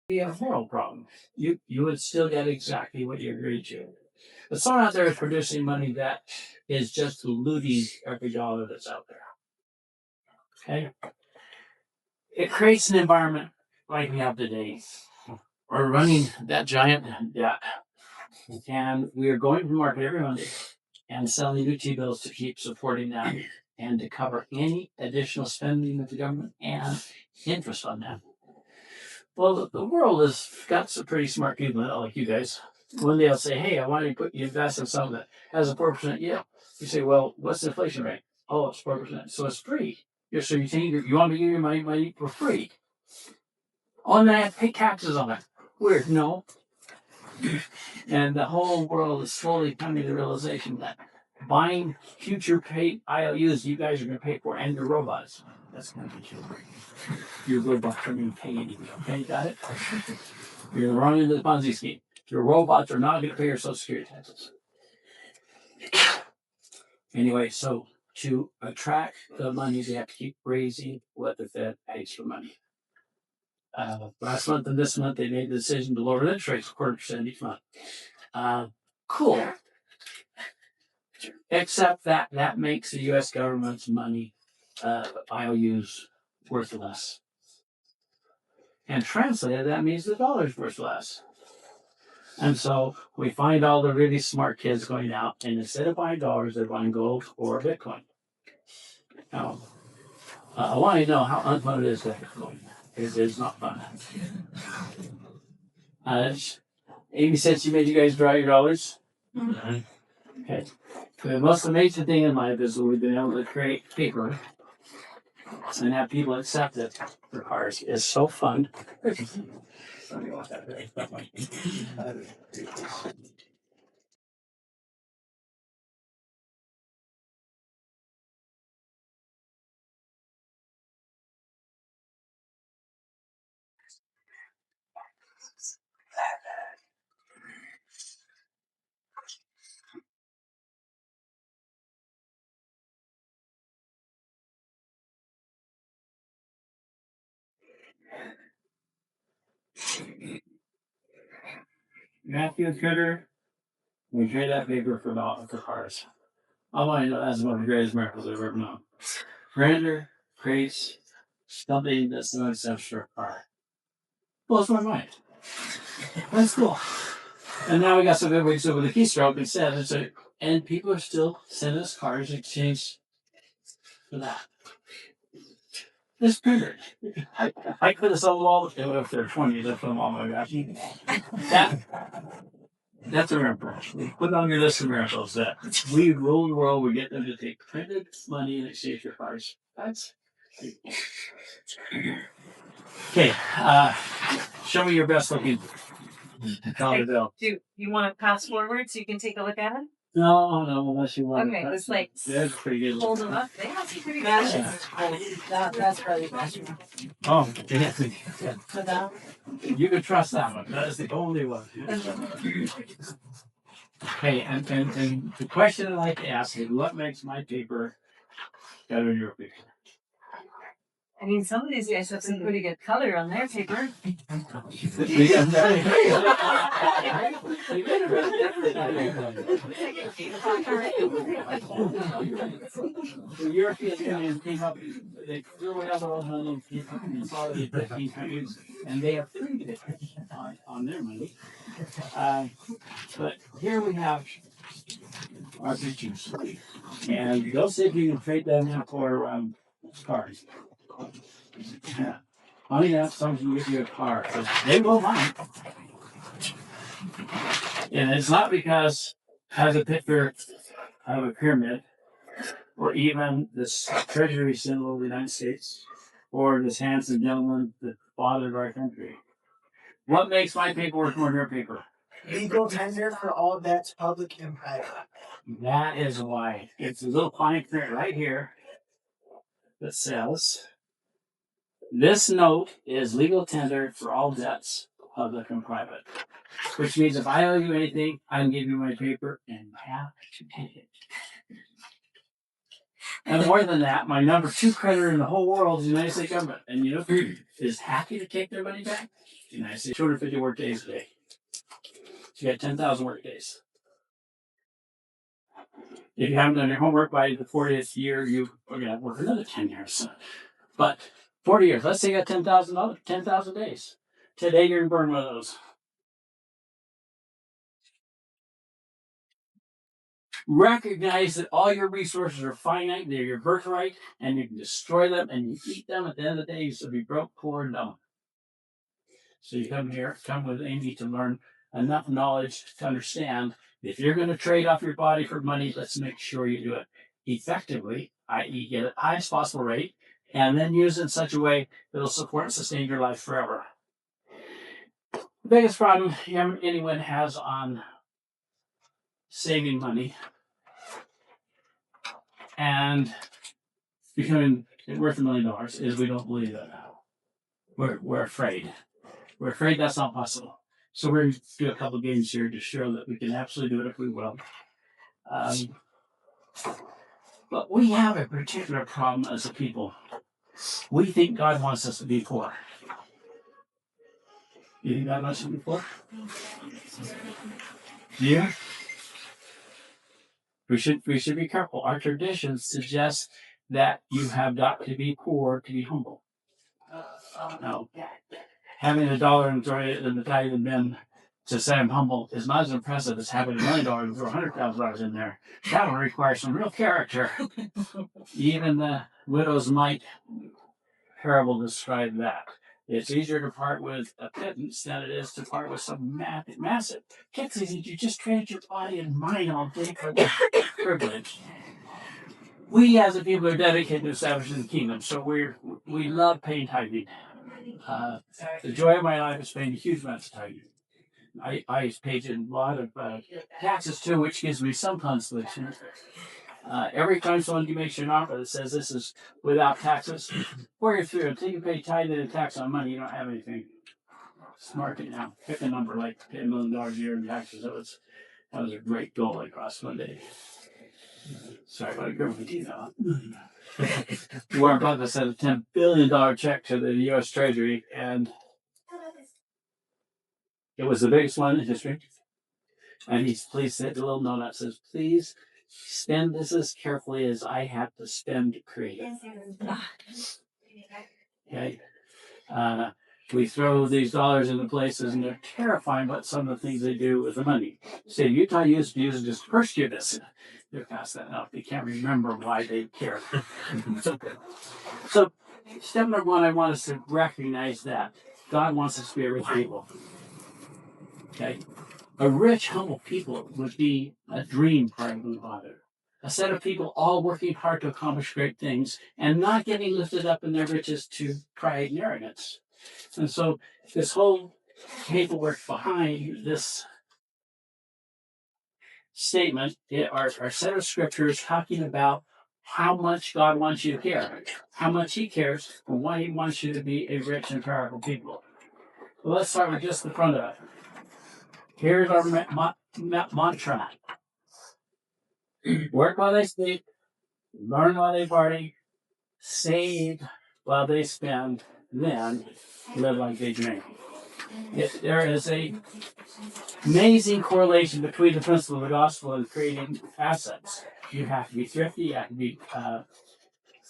be a moral problem. You would still get exactly what you agreed to. But someone out there is producing money that is just looting every dollar that's out there. Okay? It creates an environment like we have today. We're running that giant debt. And we are going to market every Monday and selling new T-bills to keep supporting that and to cover any additional spending of the government and interest on that. Well, the world has got some pretty smart people like you guys. One day I'll say, hey, I want to put you invest in something that has a 4% yield. You say, well, what's the inflation rate? Oh, it's 4%. So it's free. So you think you want me to give you my money for free? Oh, and then I have to pay taxes on it. Weird, no. And the whole world is slowly coming to the realization that buying future paid IOUs you guys are going to pay for and your robots. That's going to be true. Your robots are going to pay anything. Okay, got it? You're running into the Ponzi scheme. Your robots are not going to pay your Social Security taxes. Anyway, so to attract the money, they have to keep raising what the Fed pays for money. Last month and this month, they made the decision to lower the interest rates 0.25% each month. Cool. Except that makes the U.S. government's money, IOUs, worth less. And translated, that means the dollar's worth less. And so we find all the really smart kids going out, and instead of buying dollars, they're buying gold or Bitcoin. Now, I want you to know how unfun it is to Bitcoin. It is not fun. 80 cents you made you guys draw your dollars? Mm-hmm. Okay. The most amazing thing in life is we've been able to create paper and have people accept it for cars. It's so fun. Matthew Cutter, we trade that paper for cars. I want to know that's one of the greatest miracles I've ever known. Render creates something that's not accepted for a car. Blows my mind. That's cool. And now we got some big wigs over the keystroke instead. And people are still sending us cars in exchange for that. This printer. I could have sold all if they're 20, that's them all my gosh. That's a miracle. Put on your list of miracles that we rule the world, we get them to take printed money in exchange for cars. That's okay. Show me your best looking dollar bill. Do you want to pass forward so you can take a look at it? No, unless you want. Okay, it's like that's pretty good. Hold them up. They have some pretty good. That's probably best. Oh, yeah. You can trust that one. That is the only one. Okay, and the question I like to ask is, what makes my paper better than your paper? I mean, some of these guys have some pretty good color on their paper. The European Union came up, they threw away all their own money and came up and consolidated 15 countries, and they have free it on their money. But here we have our pictures, and they'll see if you can trade them in for cars. Yeah. Funny enough, someone can give you a car. So they will buy it. And it's not because it has a picture of a pyramid, or even this treasury symbol of the United States, or this handsome gentleman, the father of our country. What makes my paper worth more than your paper? Legal tender for all debts, public and private. That is why. It's a little fine print right here that says, this note is legal tender for all debts, public and private. Which means if I owe you anything, I can give you my paper and you have to pay it. And more than that, my number 2 creditor in the whole world is the United States government. And you know who is happy to take their money back? The United States. 250 work days a day. So you got 10,000 work days. If you haven't done your homework by the 40th year, you're going to work another 10 years. But 40 years, let's say you got 10,000 days. Today you're going to burn one of those. Recognize that all your resources are finite, they're your birthright, and you can destroy them and you eat them. At the end of the day, you'll be broke, poor, and dumb. So you come with Amy to learn enough knowledge to understand if you're going to trade off your body for money, let's make sure you do it effectively, i.e., get it highest possible rate, and then use it in such a way that it'll support and sustain your life forever. The biggest problem anyone has on saving money and becoming worth $1 million is we don't believe that now. We're afraid. We're afraid that's not possible. So we're going to do a couple of games here to show that we can absolutely do it if we will. But we have a particular problem as a people. We think God wants us to be poor. You think God wants us to be poor? Yeah. We should be careful. Our traditions suggest that you have got to be poor to be humble. No. Having $1 and throwing it in the Italian bin to say I'm humble is not as impressive as having $1 million and throw $100,000 in there. That will require some real character. Even the widow's mite parable described that. It's easier to part with a pittance than it is to part with some massive. Kids, you just traded your body and mind all day for the privilege. We as a people are dedicated to establishing the kingdom, so we love paying tithing. The joy of my life is paying huge amounts of tithing. I paid a lot of taxes too, which gives me some consolation. Every time someone makes you an offer that says this is without taxes, or you're through, until you pay tithe and tax on money, you don't have anything. Smart it now. Pick a number like pay $1 million a year in taxes. That was a great goal I crossed one day. Sorry about a girl with teeth out. Warren Buffett sent a $10 billion check to the U.S. Treasury, and it was the biggest one in history. And he's please said a little note that says, please spend this as carefully as I have to spend to create it. Okay. We throw these dollars into places, and they're terrifying what some of the things they do with the money. Say, Utah used to use it just first this. They're past that now. They can't remember why they care. So, step number one, I want us to recognize that God wants us to be a rich people. Okay? A rich, humble people would be a dream for Heavenly Father. A set of people all working hard to accomplish great things and not getting lifted up in their riches to pride and arrogance. And so this whole paperwork behind this statement are a set of scriptures talking about how much God wants you to care, how much He cares, and why He wants you to be a rich and powerful people. Well, let's start with just the front of it. Here's our mantra. Work while they sleep, learn while they party, save while they spend, then live like they dream. There is a amazing correlation between the principle of the gospel and creating assets. You have to be thrifty, you have to be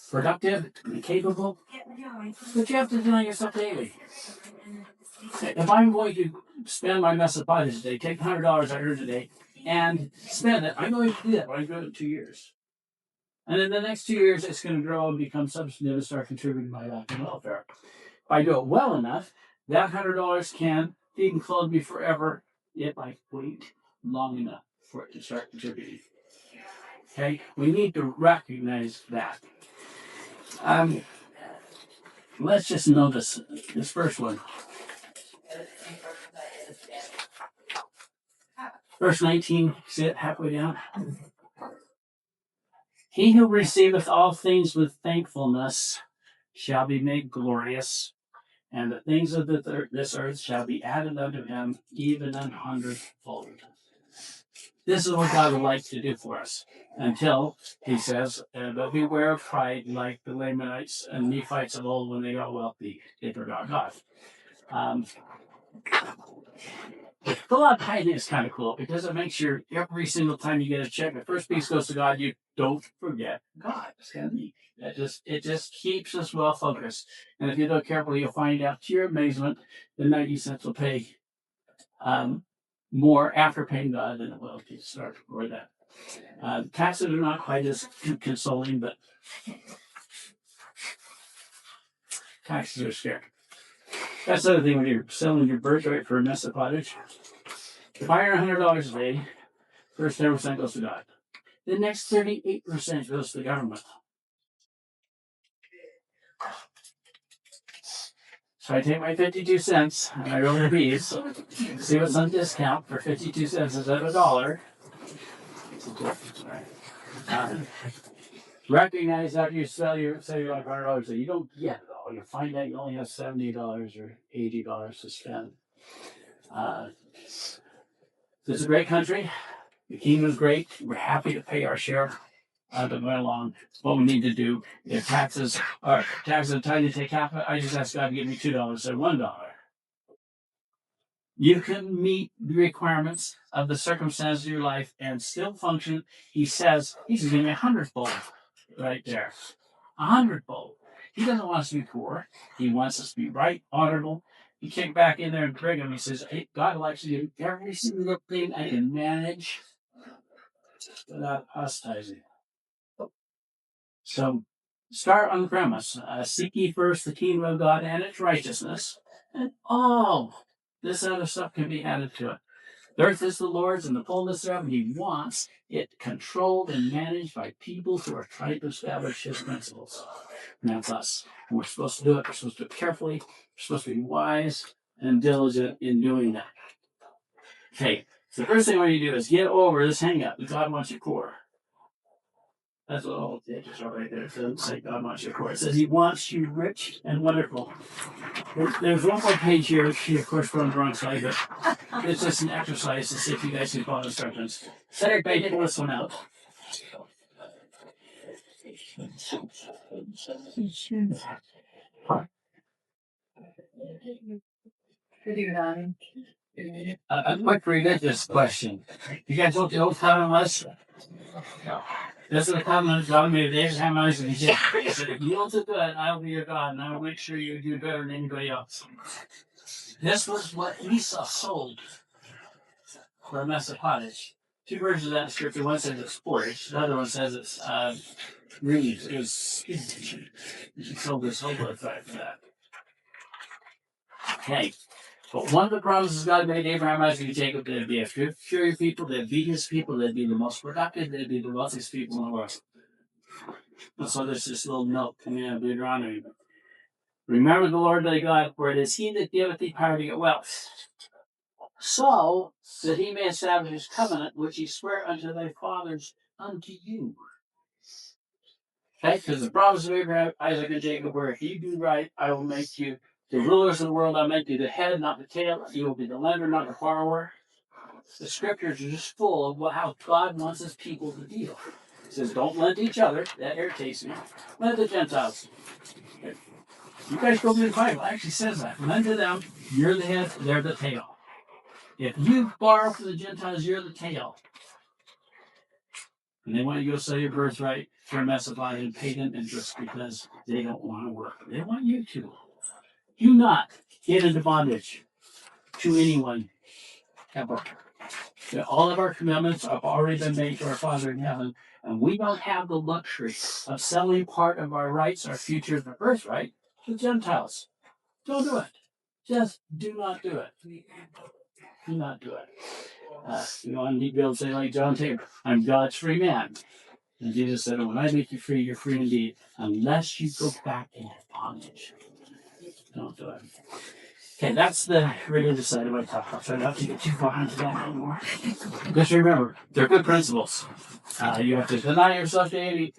productive and capable, but you have to deny yourself daily. If I'm going to spend my mess of pie today, take $100 I earned today, and spend it, I'm going to do that, but I'm going to do it in 2 years. And in the next 2 years, it's going to grow and become substantive and start contributing to my life and welfare. If I do it well enough, that $100 can feed and clothe me forever if I wait long enough for it to start contributing. Okay? We need to recognize that. Let's just notice this first one. Verse 19, see it halfway down? He who receiveth all things with thankfulness shall be made glorious, and the things of this earth shall be added unto him even an hundredfold. This is what God would like to do for us. Until he says, but beware of pride, like the Lamanites and Nephites of old when they got wealthy, they forgot God. The law of tithing is kind of cool because it makes sure every single time you get a check, the first piece goes to God. You don't forget God. It's kind of neat. It just keeps us well focused. And if you do it carefully, you'll find out to your amazement the 90 cents will pay more after paying God than it will if you start before that. Taxes are not quite as consoling, but taxes are scary. That's the other thing when you're selling your birthright for a mess of pottage. If I earn $100 a day, first 10% goes to God. The next 38% goes to the government. So I take my 52 cents and I go to these, see what's on discount for 52 cents instead of $1. Recognize after you sell your $100 that you don't get it all. You find out you only have $70 or $80 to spend. This is a great country. The kingdom is great. We're happy to pay our share. But going along, what we need to do, if taxes are trying to take half of it, I just ask God to give me $2 instead of $1. You can meet the requirements of the circumstances of your life and still function. He says he's going to give me 100-fold right there. 100-fold. He doesn't want us to be poor. He wants us to be right, honorable. You kick back in there and bring him. He says, hey, God likes to do every single thing I can manage without apostasy. So start on the premise. Seek ye first the kingdom of God and its righteousness, and all this other stuff can be added to it. The earth is the Lord's and the fullness thereof, and he wants it controlled and managed by people who are trying to establish his principles. And that's us. And we're supposed to do it. We're supposed to do it carefully. We're supposed to be wise and diligent in doing that. Okay, so the first thing we need to do is get over this hang-up that God wants your core. That's what all the pages are right there. It doesn't say God wants your core. It says he wants you rich and wonderful. There's one more page here. She, of course, we're on the wrong side, but it's just an exercise to see if you guys can follow instructions. So everybody take this one out. A quick religious question. You guys know what the old covenant was? No. This is the covenant God made with Abraham, Isaac, and Jacob. He said, if you yield to good, I'll be your God, and I'll make sure you do better than anybody else. This was what Esau sold for a mess of pottage. Two versions of that in scripture. One says it's porridge. The other one says it's reeds. It was he sold his whole birthright for that. Okay. But one of the promises God made to Abraham, Isaac, and Jacob, they'd be a fury people, they'd be his people, they'd be the most productive, they'd be the wealthiest people in the world. And so there's this little note coming out of Deuteronomy. Remember the Lord thy God, for it is he that giveth thee power to get wealth, so that he may establish his covenant, which he sware unto thy fathers, unto you. Okay, because the promise of Abraham, Isaac, and Jacob were, if you do right, I will make you the rulers of the world. I'll make you the head, not the tail. You will be the lender, not the borrower. The scriptures are just full of how God wants his people to deal. He says, don't lend to each other. That irritates me. Lend to Gentiles. Okay. You guys go through the Bible. It actually says that. Lend to them. You're the head. They're the tail. If you borrow from the Gentiles, you're the tail. And they want you to go sell your birthright for a mess of money and pay them interest because they don't want to work. They want you to. Do not get into bondage to anyone ever. All of our commitments have already been made to our Father in heaven, and we don't have the luxury of selling part of our rights, our future, and our birthright to Gentiles. Don't do it. Just do not do it. Do not do it. I need to be able to say, like John Tabor, I'm God's free man. And Jesus said, when I make you free, you're free indeed, unless you go back into bondage. Don't do it. Okay, that's the religious side of my talk. I'll try not to get too far into that anymore. Just remember, they're good principles. You have to deny yourself daily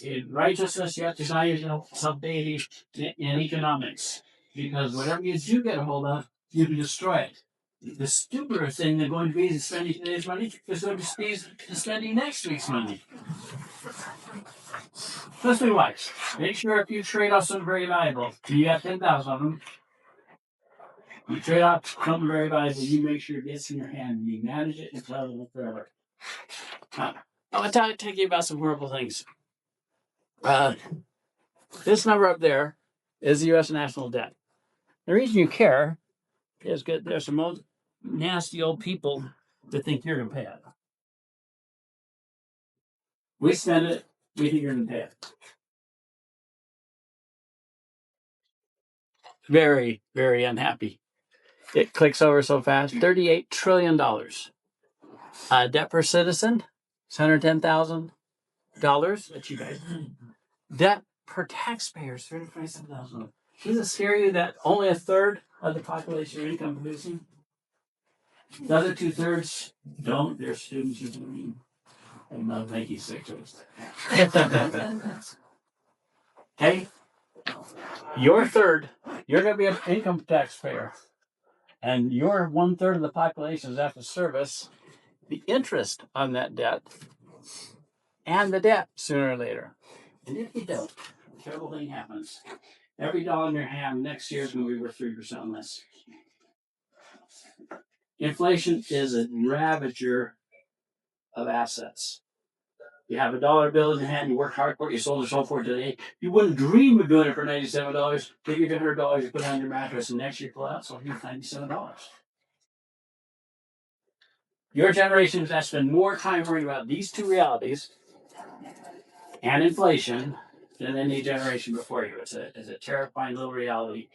in righteousness. You have to deny yourself daily in economics. Because whatever you do get a hold of, you can destroy it. The stupider thing than going to be spending today's money is going to be spending next week's money. Let's be wise. Make sure if you trade off something very valuable, you got 10,000 of them. You trade off something very valuable, you make sure it gets in your hand and you manage it and tell them forever. I'm going to tell you about some horrible things. This number up there is the U.S. national debt. The reason you care is because there's some old nasty old people that think you're going to pay it. We spend it, we think you're going to pay it. Very, very unhappy. It clicks over so fast. $38 trillion. Debt per citizen, $110,000. That you guys. Debt per taxpayer is $327,000. Does it scare you that only a third of the population are income producing? The other 2/3 don't. They're students who do. I'm not making sick jokes. Okay? Your third, you're going to be an income taxpayer. And your 1/3 of the population is after service. The interest on that debt and the debt sooner or later. And if you don't, a terrible thing happens. Every dollar in your hand next year is going to be worth 3% less. Inflation is a ravager of assets. You have a dollar bill in your hand, you work hard for it, you sold it so for today. You wouldn't dream of doing it for $97. Take your $100, you put it on your mattress, and next year you pull out, so here's $97. Your generation has spent more time worrying about these two realities and inflation than any generation before you. It's a terrifying little reality.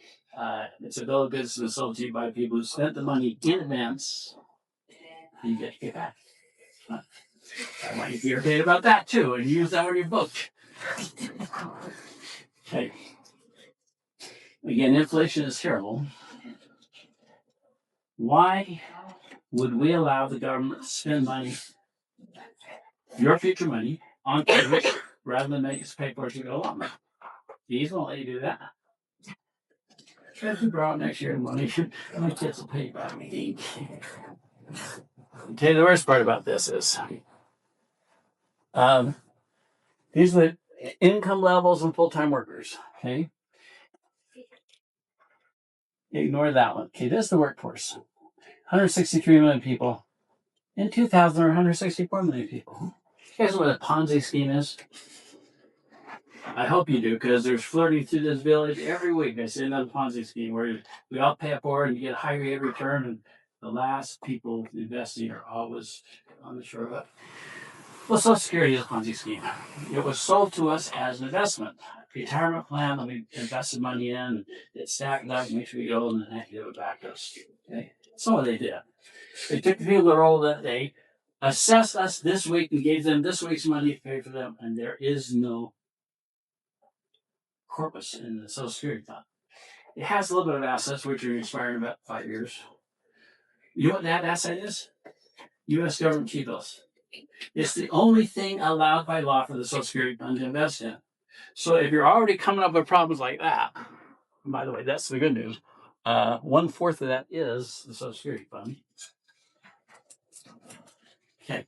It's a bill of goods that's sold to you by people who spent the money in advance. You get to get back. I want you to be irritated about that too, and use that in your book. Okay. Again, inflation is terrible. Why would we allow the government to spend money, your future money, on credit rather than make us pay for it to go along? These won't let you do that. If you borrow next year money, my kids will pay back. I'll tell you the worst part about this is these are the income levels and full-time workers. Okay. Ignore that one. Okay, this is the workforce. 163 million people. In 2000, there were 164 million people. You guys know what a Ponzi scheme is? I hope you do, because there's flirting through this village every week. I see another Ponzi scheme where we all pay up for it and you get a high rate of return, and the last people investing are always on the shore of it. Well, Social Security is a Ponzi scheme. It was sold to us as an investment. Retirement plan that we invested money in, it stacked up, makes sure we go, and then they give it back to us. Okay? That's what they did. They took the people that rolled that day, assessed us this week, and gave them this week's money to pay for them, and there is no corpus in the Social Security fund. It has a little bit of assets, which are expiring in about 5 years. You know what that asset is? U.S. government T-bills. It's the only thing allowed by law for the Social Security fund to invest in. So if you're already coming up with problems like that, and by the way, that's the good news. 1/4 of that is the Social Security fund. Okay.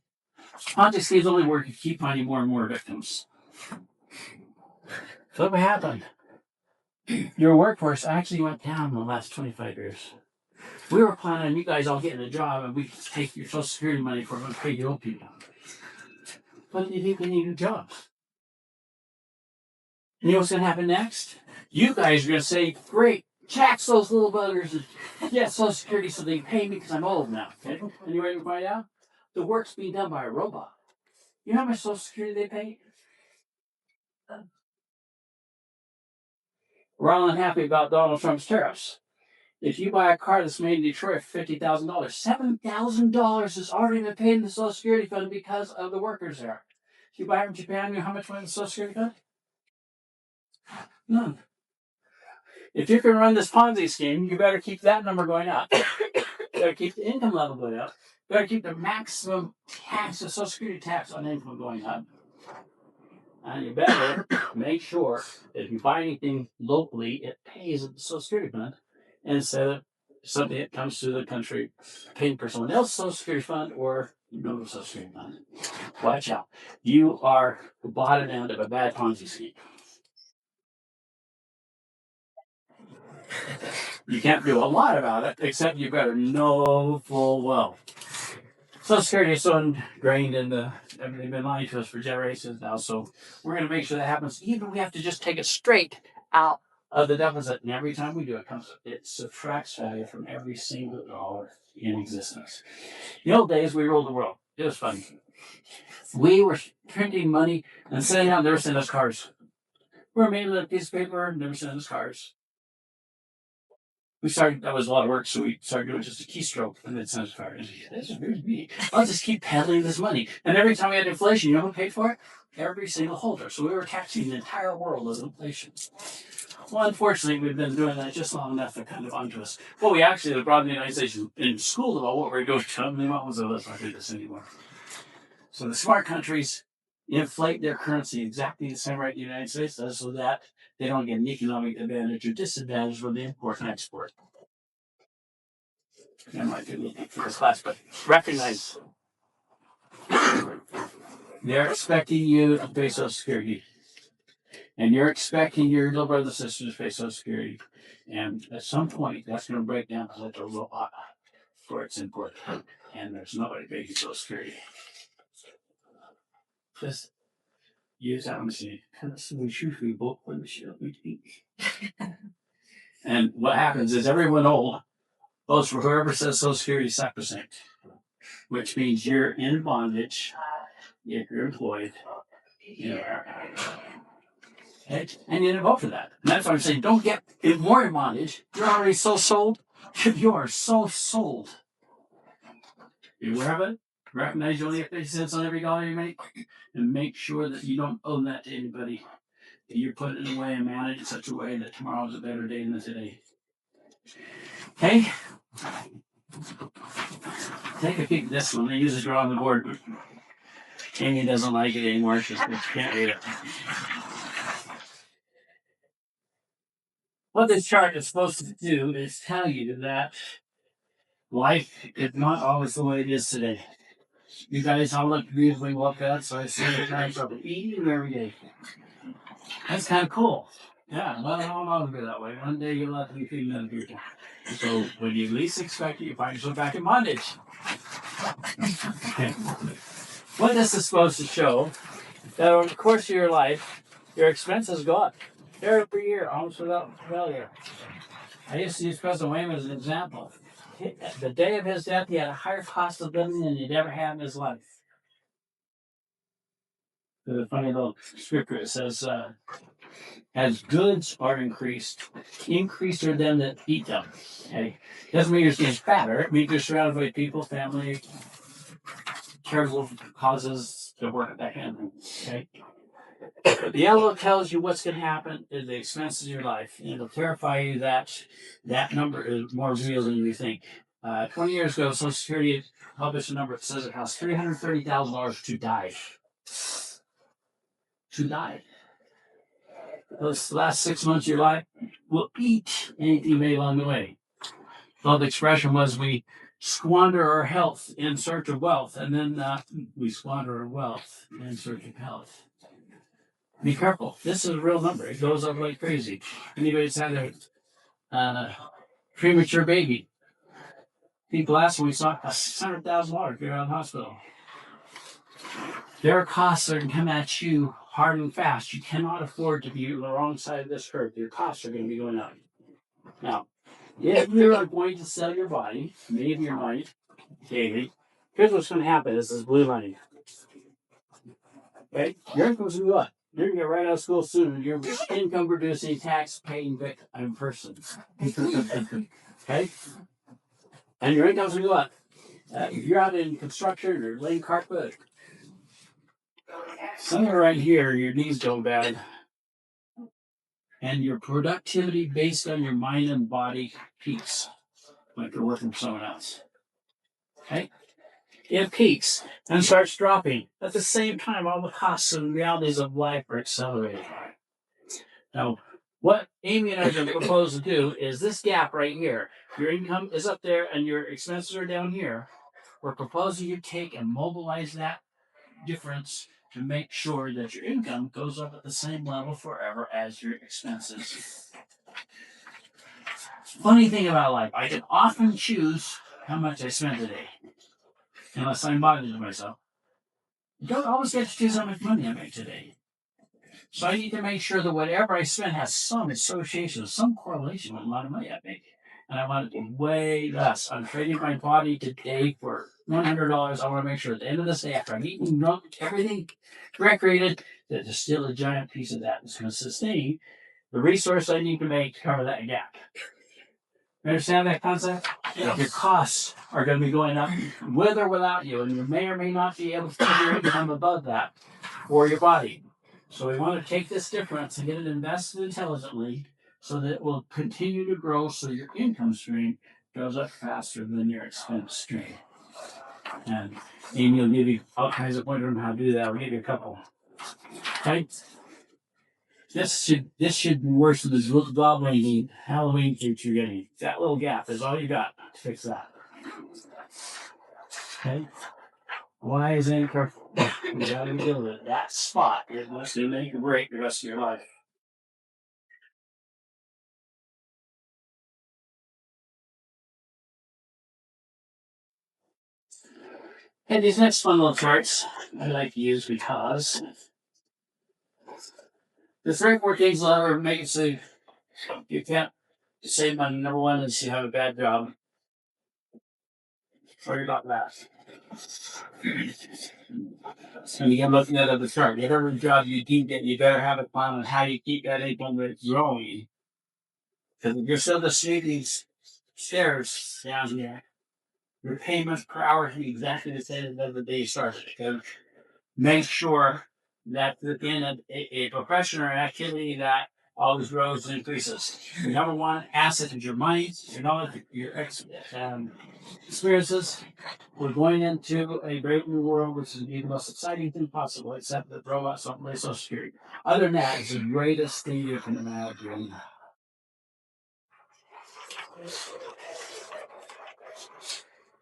Ponzi schemes only work if you keep finding more and more victims. So look what happened. Your workforce actually went down in the last 25 years. We were planning on you guys all getting a job and we could take your Social Security money for them and pay you old people. But you didn't get any new jobs. You know what's going to happen next? You guys are going to say, great, tax those little buggers and get Social Security so they can pay me because I'm old now. Okay? And you ready to find out? The work's being done by a robot. You know how much Social Security they pay? We're all unhappy about Donald Trump's tariffs. If you buy a car that's made in Detroit for $50,000, $7,000 has already been paid in the Social Security fund because of the workers there. If you buy it from Japan, you know how much went in the Social Security fund? None. If you can run this Ponzi scheme, you better keep that number going up. You better keep the income level going up. You better keep the maximum tax, the Social Security tax on income going up. And you better make sure that if you buy anything locally, it pays the Social Security fund instead of something that comes to the country paying for someone else's Social Security fund or no Social Security fund. Watch out. You are the bottom end of a bad Ponzi scheme. You can't do a lot about it, except you better know full well. Social Security is so ingrained in they've been lying to us for generations now, so we're going to make sure that happens. Even we have to just take it straight out of the deficit, and every time we do it subtracts value from every single dollar in existence. In the old days, we ruled the world. It was funny. We were printing money and sending out, never sent us cars. We were made a piece of paper, never sent us cars. That was a lot of work, so we started doing just a keystroke and then send us cars. This is weird to me. I'll just keep peddling this money. And every time we had inflation, you know who paid for it? Every single holder. So we were taxing the entire world with inflation. Well, unfortunately, we've been doing that just long enough to kind of onto us. Well, we actually brought the United States in school about what we're doing to them. They won't let's not do this anymore. So the smart countries inflate their currency exactly the same rate the United States does so that they don't get an economic advantage or disadvantage when they import and export. I might do anything for this class, but recognize they're expecting you to pay Social Security. And you're expecting your little brothers and sisters to pay Social Security. And at some point, that's going to break down like a robot for its input. And there's nobody paying Social Security. Just use that machine. And what happens is everyone old votes for whoever says Social Security is sacrosanct, which means you're in bondage if you're employed in America. Okay? And you didn't vote for that. And that's why I'm saying don't get more in bondage. You're already so sold. You are so sold. Be aware of it. Recognize you only have 50 cents on every dollar you make. And make sure that you don't owe that to anybody. That you're putting it away and manage it in such a way that tomorrow's a better day than today. Okay? Take a peek at this one. They use it draw on the board. Amy doesn't like it anymore. She can't read it. What this chart is supposed to do is tell you that life is not always the way it is today. You guys all look beautifully well cut, so I see the times of eating every day. That's kind of cool. Yeah, well, I don't always be that way. One day you'll have to be feeding other people. So when you least expect it, you find yourself back in bondage. Okay. What this is supposed to show that over the course of your life, your expenses go up year after year, almost without failure. I used to use President Wayman as an example. The day of his death, he had a higher cost of living than he'd ever had in his life. There's a funny little scripture that says, as goods are increased are them that eat them. Okay? Doesn't mean you're getting fatter. It means you're surrounded by people, family, charitable causes to work at that hand. Okay? The yellow tells you what's going to happen in the expenses of your life. And it'll terrify you that that number is more real than you think. 20 years ago, Social Security published a number that says it costs $330,000 to die. To die. Those last 6 months of your life will eat anything you made along the way. So the expression was we squander our health in search of wealth, and then we squander our wealth in search of health. Be careful. This is a real number. It goes up like crazy. Anybody's had a premature baby. People ask when we saw $600,000 if you're out of the hospital. Their costs are going to come at you hard and fast. You cannot afford to be on the wrong side of this curve. Your costs are going to be going up. Now, if you're going to sell your body, maybe your money, daily, here's what's going to happen. This is blue money. Okay? Your income's going to go up. You're going to get right out of school soon. You're income producing, tax paying person. Okay? And your income's going to go up. If you're out in construction or laying carpet, somewhere right here, your knees go bad. And your productivity based on your mind and body peaks like you're working for someone else. Okay? It peaks and starts dropping. At the same time, all the costs and realities of life are accelerating. Now, What Amy and I are going to propose to do is this gap right here. Your income is up there and your expenses are down here. We're proposing you take and mobilize that difference to make sure that your income goes up at the same level forever as your expenses. Funny thing about life, I can often choose how much I spend today, unless I'm bothering to myself. You don't always get to choose how much money I make today. So I need to make sure that whatever I spend has some association, some correlation with the amount of money I make. And I want it to be way less. I'm trading my body today for $100. I want to make sure at the end of this day, after I'm eating, drunk, everything recreated, that there's still a giant piece of that that's going to sustain the resource I need to make to cover that gap. You understand that concept? Yes. Your costs are going to be going up with or without you, and you may or may not be able to put your income above that for your body. So we want to take this difference and get it invested intelligently so that it will continue to grow so your income stream goes up faster than your expense stream. And Amy will give you all kinds of pointers on how to do that. I'll give you a couple. Okay? This should be worse than this little goblin Halloween cake you're getting. That little gap is all you got to fix that. Okay? Why is anchor? You gotta deal with that spot. It must make or break the rest of your life. And these next fun little charts I like to use because the 3 or 4 things will ever make it so you can't save money. Number one is you have a bad job or you're not that. And again, looking at the chart, whatever job you do get, you better have a plan on how you keep that income rate growing. Because if you're still to see these stairs down here, your payments per hour should be exactly the same as the day you started. Because make sure that within a profession or an activity that always grows and increases. Number one asset is your mind, your knowledge, your experiences. We're going into a brave new world, which is the most exciting thing possible, except that robots don't play Social Security. Other than that, it's the greatest thing you can imagine.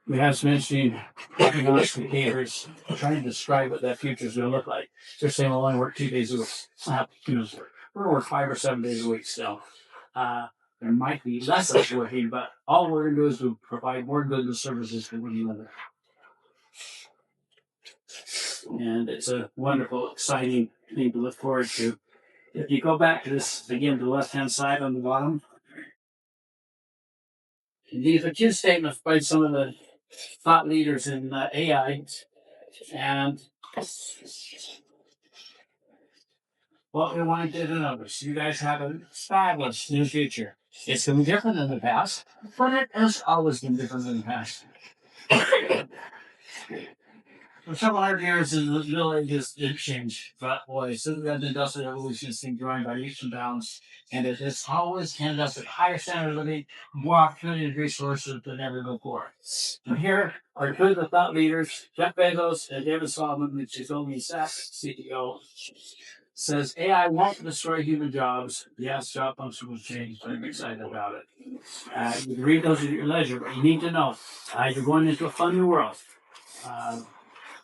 We have some interesting prognosticators trying to describe what that future is going to look like. They're saying we'll only work 2 days a week. It's not how humans work. We're going to work 5 or 7 days a week still. There might be less of us working, but all we're going to do is to provide more goods and services for one another. And it's a wonderful, exciting thing to look forward to. If you go back to this, again, to the left-hand side on the bottom, these are 2 statements by some of the thought leaders in AI. And what we want to notice, you guys have a fabulous new future. It's going to be different than the past, but it has always been different than the past. For several hundred years in the Middle Ages, it changed. But boy, soon we had the Industrial Revolution, this thing growing by leaps and bounds, and it has always ended up at higher standard of living, more opportunity and resources than ever before. And here are 2 of the thought leaders, Jeff Bezos and David Solomon, which is only SaaS CEO, says AI won't destroy human jobs. Yes, job function will change, but I'm excited about it. You can read those at your leisure, but you need to know you're going into a fun new world.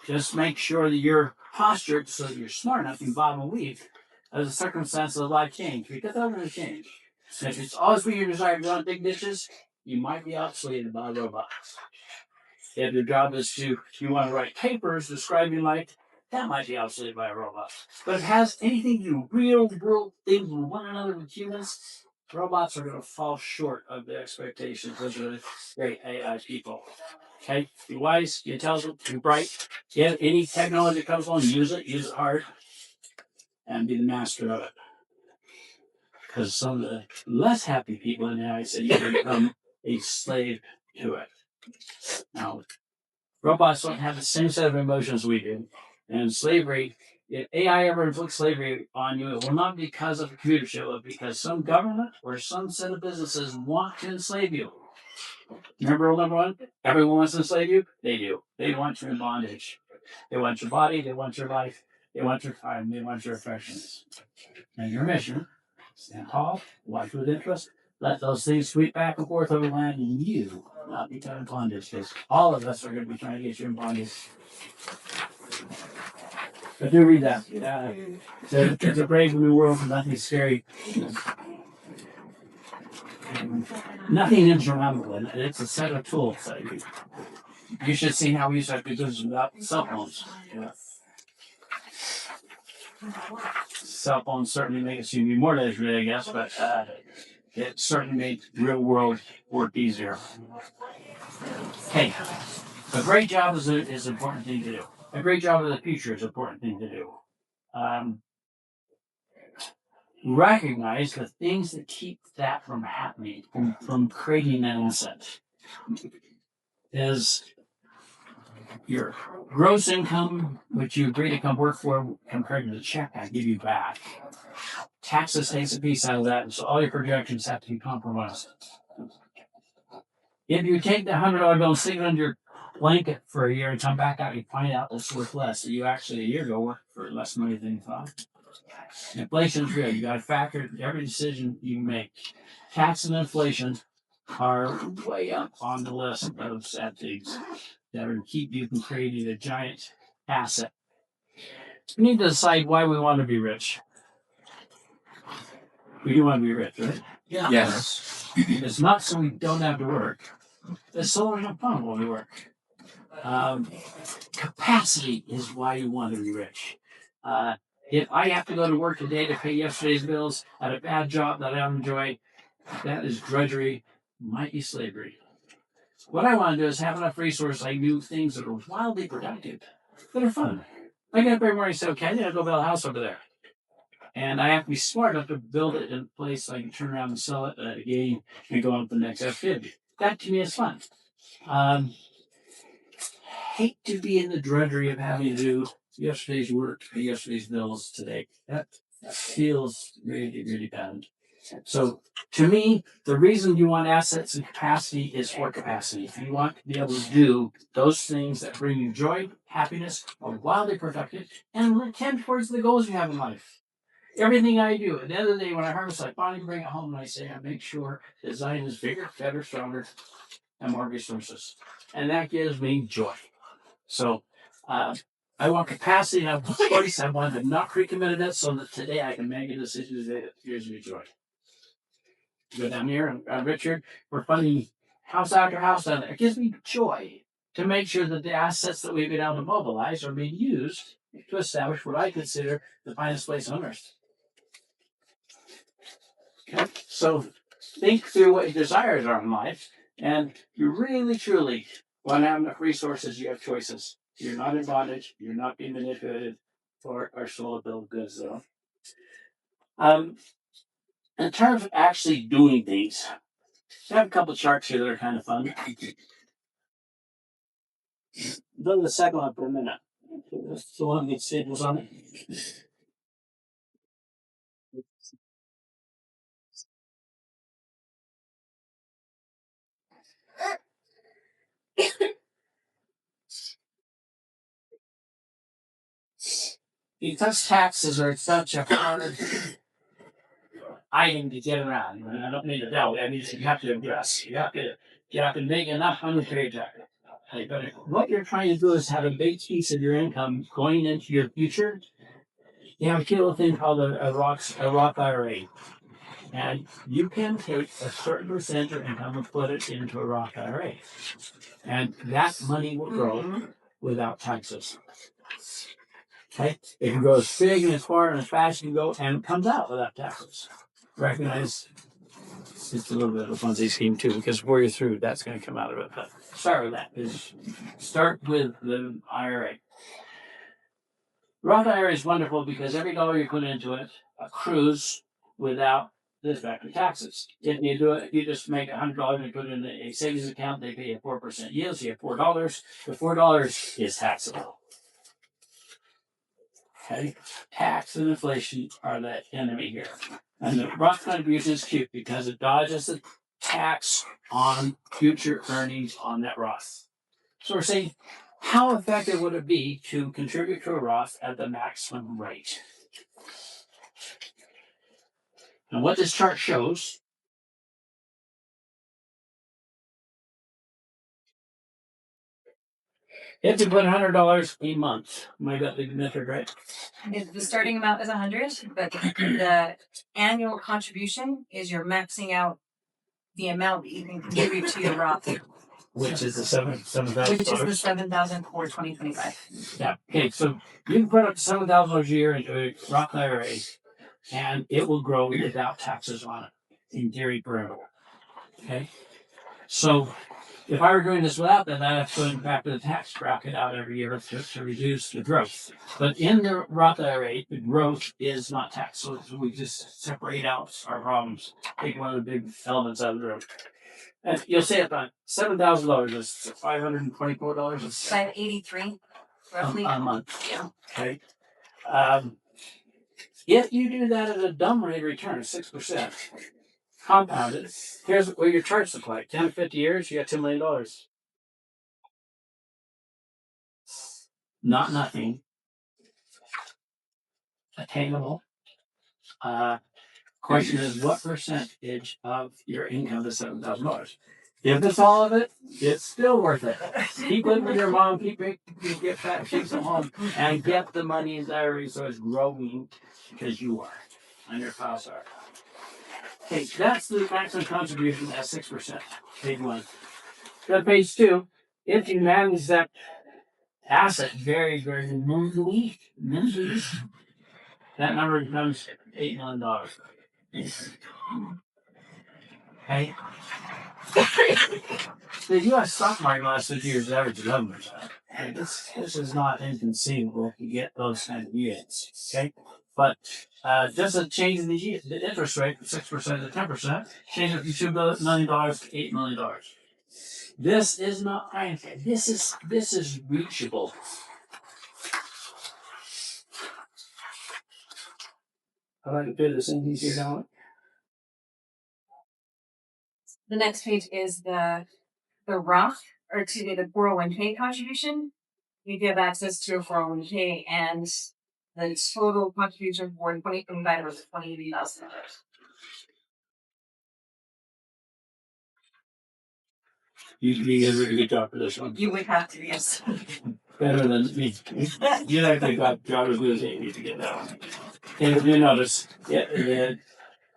Just make sure that you're postured so that you're smart enough to bob and weave as the circumstances of life change, because they're going to change. And if it's always been your desire to go on big ditches, you might be obsoleted by robots. If your job is you want to write papers describing life, that might be obsoleted by a robot. But if it has anything to do real world things with one another with humans, robots are going to fall short of the expectations of the great AI people. Okay, be wise, be intelligent, be bright. Get any technology that comes along, use it hard, and be the master of it. Because some of the less happy people in AI say you can become a slave to it. Now, robots don't have the same set of emotions we do. And slavery, if AI ever inflicts slavery on you, it will not be because of a computer chip, but because some government or some set of businesses want to enslave you. Remember rule number 1? Everyone wants to enslave you? They do. They want you in bondage. They want your body, they want your life, they want your time, they want your affections. And your mission Stand tall, watch with interest, let those things sweep back and forth over land, and you not be caught in bondage, because all of us are going to be trying to get you in bondage. But do read that. It's a brave new world, nothing scary. Nothing insurmountable in it. It's a set of tools that you should see how we used to have to do this without cell phones. Yeah. Cell phones certainly make it seem to be more leisurely, I guess, but it certainly made real world work easier. Hey, a great job is an important thing to do. A great job in the future is an important thing to do. Recognize the things that keep that from happening, from creating an asset. Is your gross income, which you agree to come work for, compared to the check I give you back. Taxes takes a piece out of that, and so all your projections have to be compromised. If you take the $100 bill and stick it under your blanket for a year and come back out, you find out it's worth less. So you actually a year ago worked for less money than you thought. Inflation's real. You got to factor every decision you make. Tax and inflation are way up on the list of sad things that will keep you from creating a giant asset. We need to decide why we want to be rich. We do want to be rich, right? Yeah. Yes. It's not so we don't have to work. It's so we have fun when we work. Capacity is why you want to be rich. If I have to go to work today to pay yesterday's bills at a bad job that I don't enjoy, that is drudgery, might be slavery. What I want to do is have enough resources I do things that are wildly productive, that are fun. I get up every morning and say, okay, I need to go build a house over there. And I have to be smart enough to build it in a place I can turn around and sell it at a gain and go on to the next activity. That to me is fun. Hate to be in the drudgery of having to do yesterday's work to pay yesterday's bills today. That feels really, really bad. So to me, the reason you want assets and capacity is for capacity. If you want to be able to do those things that bring you joy, happiness, are wildly productive, and tend towards the goals you have in life. Everything I do, at the end of the day, when I harvest, I finally bring it home and I say, I make sure the design is bigger, better, stronger, and more resources. And that gives me joy. So I want capacity, and I want choice. I want to not pre-committed it so that today I can make a decision that gives me joy. Go down here, and Richard, we're funding house after house down there. It gives me joy to make sure that the assets that we've been able to mobilize are being used to establish what I consider the finest place on earth. Okay? So think through what your desires are in life, and you really, truly want to have enough resources, you have choices. You're not in bondage, you're not being manipulated for our soul bill of goods, though. In terms of actually doing things, I have a couple of charts here that are kind of fun. Go to the second one for a minute. That's the one with these staples on it. Because taxes are such a hard item to get around, and I don't mean to doubt, I mean you have to address. You have to make enough money to pay your tax. But what you're trying to do is have a big piece of your income going into your future. You have a little thing called a Roth IRA. And you can take a certain percent of your income and put it into a Roth IRA. And that money will grow without taxes. Okay? It can grow as big and as far and as fast as you can go, and it comes out without taxes. Recognize it's a little bit of a Ponzi scheme too, because before you're through, that's going to come out of it. But start with that. Start with the IRA. Roth IRA is wonderful because every dollar you put into it accrues without the effect of taxes. If you do it, you just make $100 and put it in a savings account, they pay a 4% yield, so you have $4. The $4 is taxable. Okay? Tax and inflation are the enemy here. And the Roth contribution is cute because it dodges the tax on future earnings on that Roth. So we're saying, how effective would it be to contribute to a Roth at the maximum rate? And what this chart shows, if you put $100 a month, am I got the method right? The starting amount is 100, but the annual contribution is you're maxing out the amount that you can contribute to your Roth, Which is the $7,000. which is the 7,000 for 2025. Yeah. Okay, so you can put up to $7,000 a year into a Roth IRA, and it will grow without taxes on it, in theory, forever. Okay? So if I were doing this without that, I'd have to go back to the tax bracket out every year to reduce the growth. But in the Roth IRA, the growth is not taxed. So we just separate out our problems, take one of the big elements out of the room. And you'll say about $7,000 is $524 $583, roughly. a month. Yeah. Okay. If you do that at a dumb rate of return of 6%, compounded, here's what your charts look like. 10 to 50 years, you got $2 million. Not nothing. Attainable. Question is, what percentage of your income is $7,000? If it's all of it, it's still worth it. Keep living with your mom, get fat, keep some home, and get the money in the IRA so it's growing because you are, and your spouse are. Okay, that's the maximum contribution at 6%. Page 1. Go to page 2. If you manage that asset very, very minimally, that number becomes $8 million. Okay? The U.S. stock market last 50 years average 11%. And this is not inconceivable to get those kind of yields. Okay? But just a change in the interest rate from 6% to 10%, change it from $2 million to $8 million. This is not scientific. This is reachable. I'd like to do this in easier now. The next page is the Roth, or excuse me, the 401k contribution. You give access to a 401k, and the total contribution for 2025 was $28,000. You did a really good job for this one. You would have to, yes. Better than me. You actually got job as good as Amy to get that one. And if you notice, a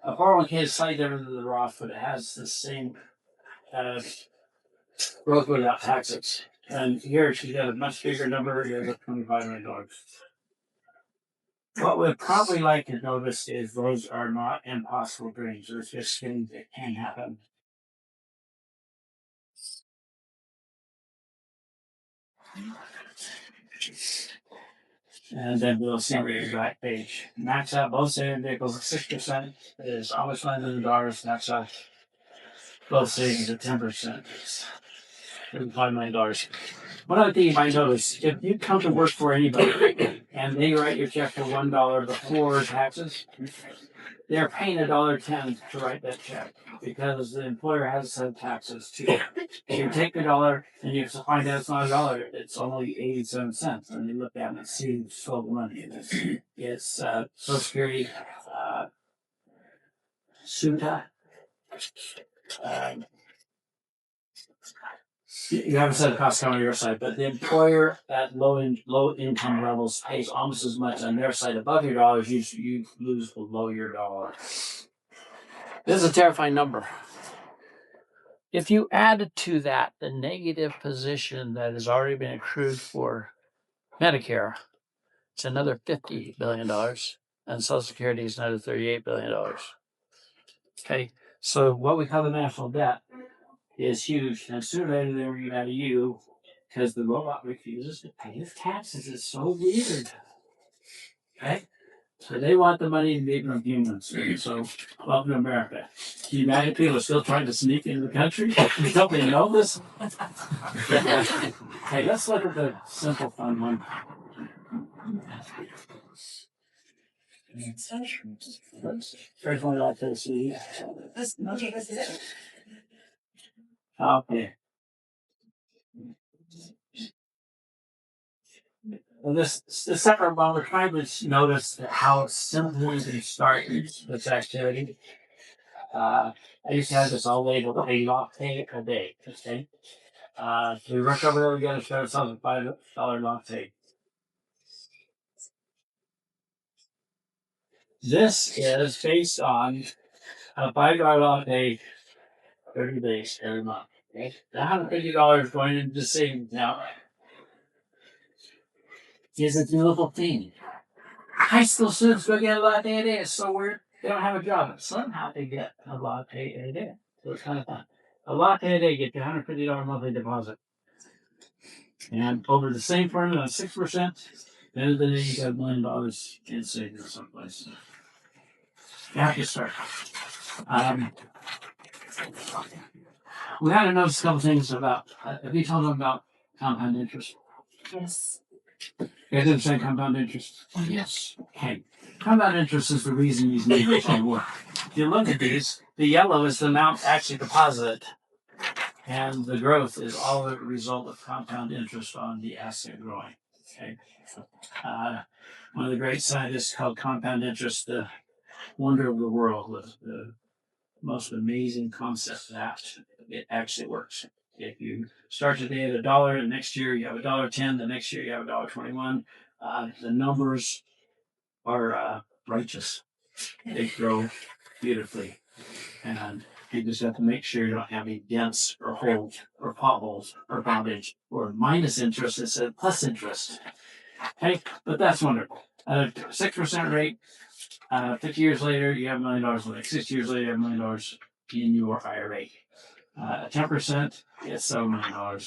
401k is slightly different than the Roth, but it has the same growth without taxes. And here she's got a much bigger number. Here's a $25 million. What we'd probably like to notice is those are not impossible dreams. There's just things that can happen. And then we'll see on the back page. Max out both saving vehicles at 6% is almost $9 million. Max out both savings at 10%. $5 million. One other thing you might notice, if you come to work for anybody and they write your check for $1 before taxes, they're paying $1.10 to write that check because the employer has to send taxes too. You take the dollar and you find out it's not $1, it's only 87 cents. And you look at it and see it's total money. It's Social Security, SUTA. You haven't said the cost on your side, but the employer at low income levels pays almost as much on their side above your dollars. You lose below your dollar. This is a terrifying number. If you added to that the negative position that has already been accrued for Medicare, it's another $50 billion, and Social Security is another $38 billion. Okay, so what we call the national debt is huge, and sooner or later they're going to get out of you because the robot refuses to pay its taxes. It's so weird. Okay? So they want the money to be from humans. So, welcome to America. Can you imagine people are still trying to sneak into the country? Don't they know this? Hey, let's look at the simple fun one. First one I'd like to see. This is it. Okay. this separate one, we're trying to notice how simple we can start this activity. I used to have this all labeled a latte a day. Okay. So we rush over there, we got to start ourselves a $5 latte. This is based on a $5 latte 30 days every month. Okay. The $150 going into savings now is a beautiful thing. High school students go get a latte a day. It's so weird. They don't have a job, but somehow they get a latte a day. So it's kind of fun. A latte a day gets you $150 monthly deposit. And over the same formula, 6%, at the end of the day, you got $1 million in savings someplace. You have to start. We had to notice a couple things about, have you told them about compound interest? Yes. You guys understand compound interest? Yes. Okay. Compound interest is the reason these numbers don't work. If you look at these, the yellow is the amount actually deposited, and the growth is all a result of compound interest on the asset growing. Okay. One of the great scientists called compound interest the wonder of the world, was the most amazing concept that it actually works. If you start today at $1, and next year you have $1.10, the next year you have $1.21, the numbers are righteous. They grow beautifully, and you just have to make sure you don't have any dents or holes or potholes or bondage or minus interest instead of plus interest. Okay, but that's wonderful. 6% rate. 50 years later, you have $1 million. Like 60 years later, you have $1 million in your IRA. 10% is $7 million.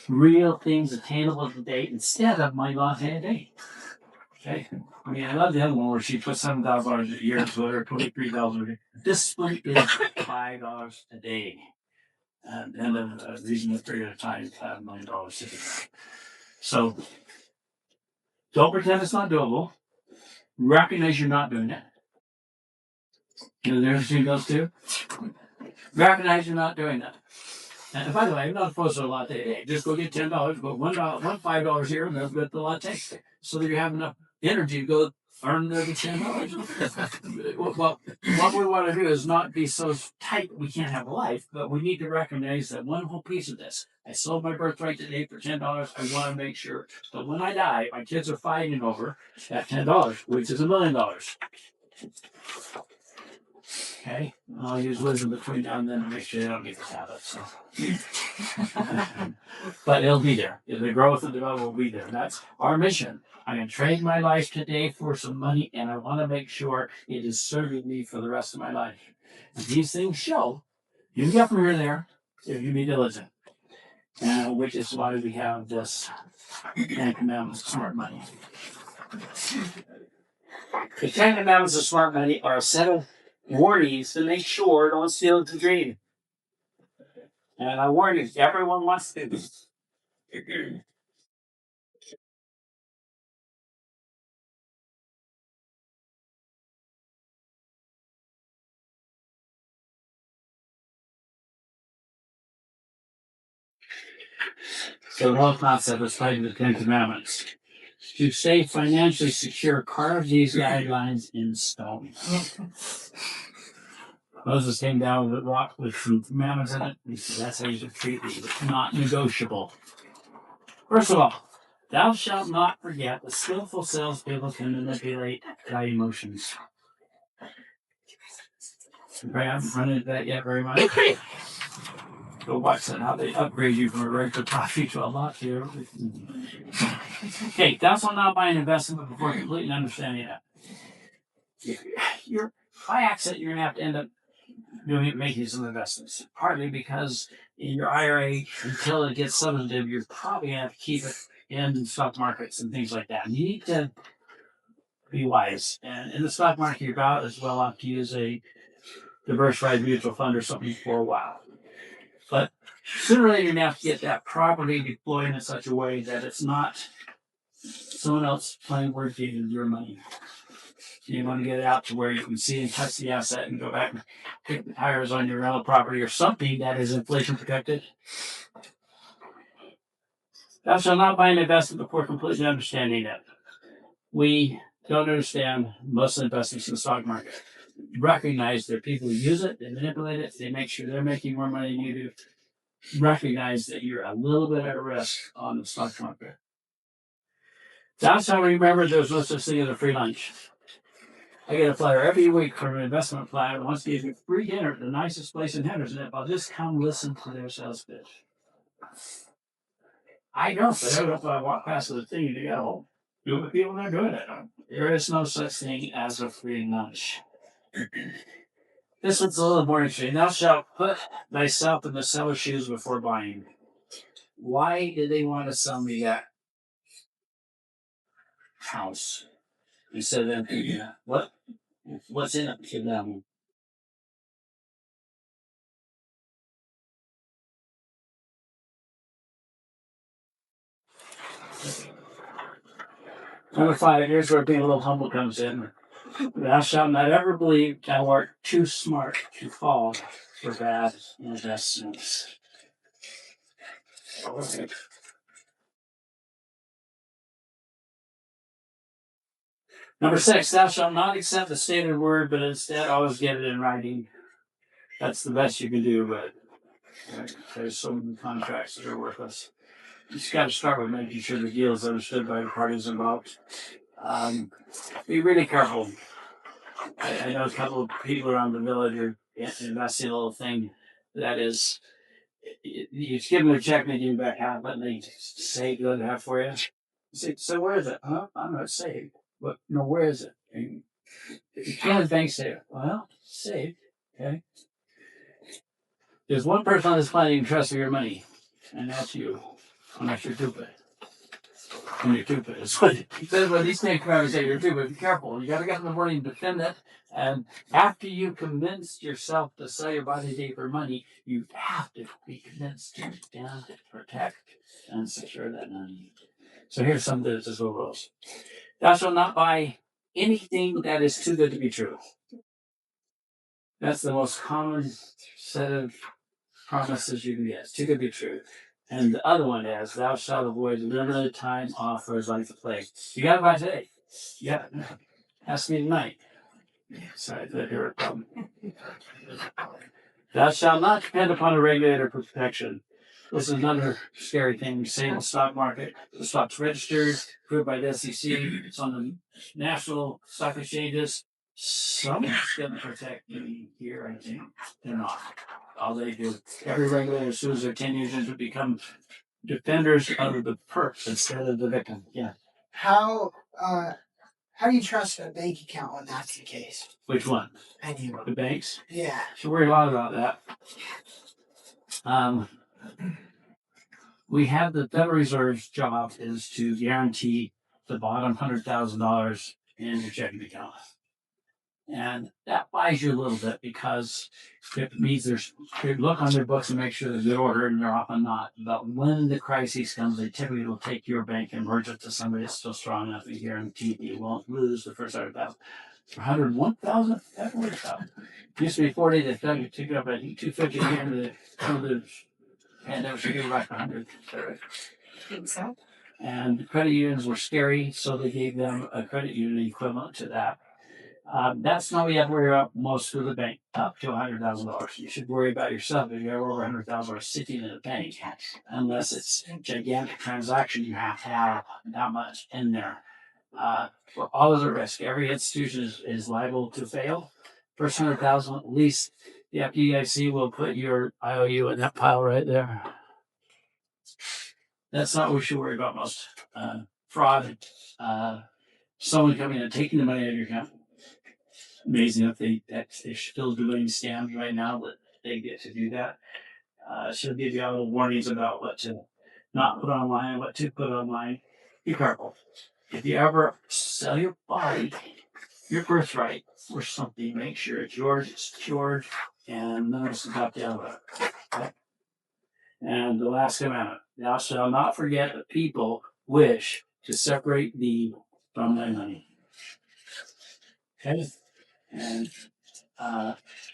Real things attainable today instead of my latte a day. Okay. I mean, I love the other one where she puts $7,000 a year into it, or $23,000 a day. This one is $5 a day. And in a reasonable period of time, $5 million sitting there. So don't pretend it's not doable. Recognize you're not doing it. You know, there's between those two. Recognize you're not doing that. And by the way, I'm not opposed to a latte a day. Just go get $10, but one $5 here, and then get the latte, so that you have enough energy to go earn the $10. Well, what we want to do is not be so tight we can't have a life, but we need to recognize that one whole piece of this. I sold my birthright today for $10. I want to make sure that when I die, my kids are fighting over that $10, which is $1 million. Okay, I'll use wisdom between now and then to make sure they don't get the habit. So, but it'll be there. The growth and development will be there. That's our mission. I'm going to trade my life today for some money, and I want to make sure it is serving me for the rest of my life. And these things show you can get from here to there if you be diligent, which is why we have this Ten Commandments of Smart Money. The Ten Commandments of Smart Money are a set of warnings to make sure don't steal the dream. And I warn you, everyone wants to. So the whole concept is fighting the Ten Commandments. To stay financially secure, carve these guidelines in stone. Moses came down with a rock with some commandments in it. He said, that's how you should treat these. It's not negotiable. First of all, thou shalt not forget that skillful salespeople can manipulate thy emotions. I haven't run into that yet very much. Go watch that, how they upgrade you from a regular coffee to a latte. Okay, thou shalt not buy an investment before completely understanding it. You're, by accident, you're going to have to end up making some investments. Partly because in your IRA, until it gets substantive, you're probably going to have to keep it in stock markets and things like that. And you need to be wise. And in the stock market, you're about as well off to use a diversified mutual fund or something for a while. But sooner or later, you're going to have to get that properly deployed in such a way that it's not someone else playing word game with your money. You want to get it out to where you can see and touch the asset and go back and kick the tires on your rental property or something that is inflation protected. Thou shalt not buy an investment before completely understanding it. We don't understand most investments in the stock market. Recognize there are people who use it, they manipulate it, they make sure they're making more money than you do. Recognize that you're a little bit at risk on the stock market. That's how we remember there's no such thing as a free lunch. I get a flyer every week from an investment plan that wants to give you free dinner at the nicest place in Henderson. If I'll just come listen to their sales pitch. I know, but if I walk past the thing to go, do the people that are doing it. There is no such thing as a free lunch. This one's a little more interesting. Thou shalt put thyself in the seller's shoes before buying. Why do they want to sell me that house instead of what's in it for them? Number 5, here's where being a little humble comes in. Thou shalt not ever believe thou art too smart to fall for bad investments. Number 6, thou shalt not accept the stated word, but instead always get it in writing. That's the best you can do, but there's so many contracts that are worthless. You just got to start with making sure the deal is understood by the parties involved. Be really careful. I know a couple of people around the village are investing in a little thing that is, you give them a check and they give you back half, but they say good half for you. You say, so where is it? Huh? I'm not saved. But no, where is it? And you can't the bank say, well, saved. Okay. There's one person on this planet you can trust with your money, and that's you. Unless you're stupid. And you're stupid. It's what he says when these things come out and say you're stupid. Be careful. You got to get in the morning and defend it. And after you convince yourself to sell your body today for money, you have to be convinced to defend, protect, and secure that money. So here's some of the rules. Thou shalt not buy anything that is too good to be true. That's the most common set of promises you can get. It's too good to be true. And the other one is, thou shalt avoid limited time offers like the plague. You got to buy today. Yeah, has to be tonight. Sorry, did I hear a problem? Thou shalt not depend upon a regulator for protection. This is another scary thing. You say in the stock market, the stock's registered, approved by the SEC, it's on the national stock exchanges. Someone's going to protect me here, I think. They're not. All they do, every regulator, as soon as they're 10 years into it, become defenders of the perp instead of the victim. Yeah. How do you trust a bank account when that's the case? Which one? Any The banks? Yeah. Should worry a lot about that. We have the Federal Reserve's job is to guarantee the bottom $100,000 in your checking account. And that buys you a little bit because it means they look on their books and make sure they're good order and they're often not. But when the crisis comes, they typically will take your bank and merge it to somebody that's still strong enough to guarantee you won't lose the first 100,000. For 101,000, that works out. Used to be 40, they took it up at 250 again. And they should give back 100. I think so. And credit unions were scary, so they gave them a credit union equivalent to that. That's not what you have to worry about most of the bank, up to $100,000. You should worry about yourself if you have over $100,000 sitting in a bank, unless it's a gigantic transaction, you have to have that much in there. For all is at risk. Every institution is liable to fail. First 100,000, at least the FDIC will put your IOU in that pile right there. That's not what we should worry about most. Fraud, someone coming and taking the money out of your account. Amazing if they're still doing scams right now, that they get to do that. She'll give you all the warnings about what to not put online, what to put online. Be careful. If you ever sell your body, your birthright, for something, make sure it's yours, it's secured, and none of us got the other. Okay? And the last commandment, thou shalt not forget that people wish to separate thee from thy money. Okay? And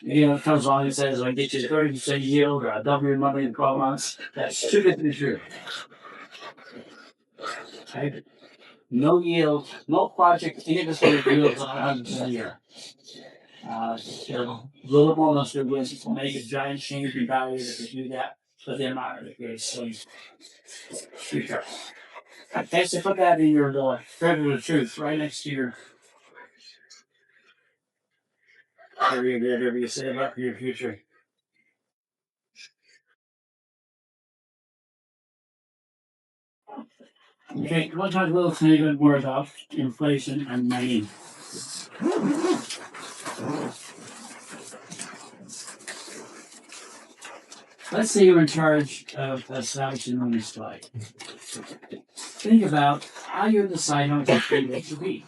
it comes along and says, I get you 30% yield or I double your money in 12 months. That's too good to be true. Okay? No yield, no project, any of this will yield on 100% a year. A little more must do with to make a giant change in value if they do that, but they're not going to create swing future. Okay, so put that in your treasure of truth right next to your whatever you say about your future. Okay, we'll talk a little bit more about inflation and money. Let's say you're in charge of establishing money supply. Think about how you decide how much money should be.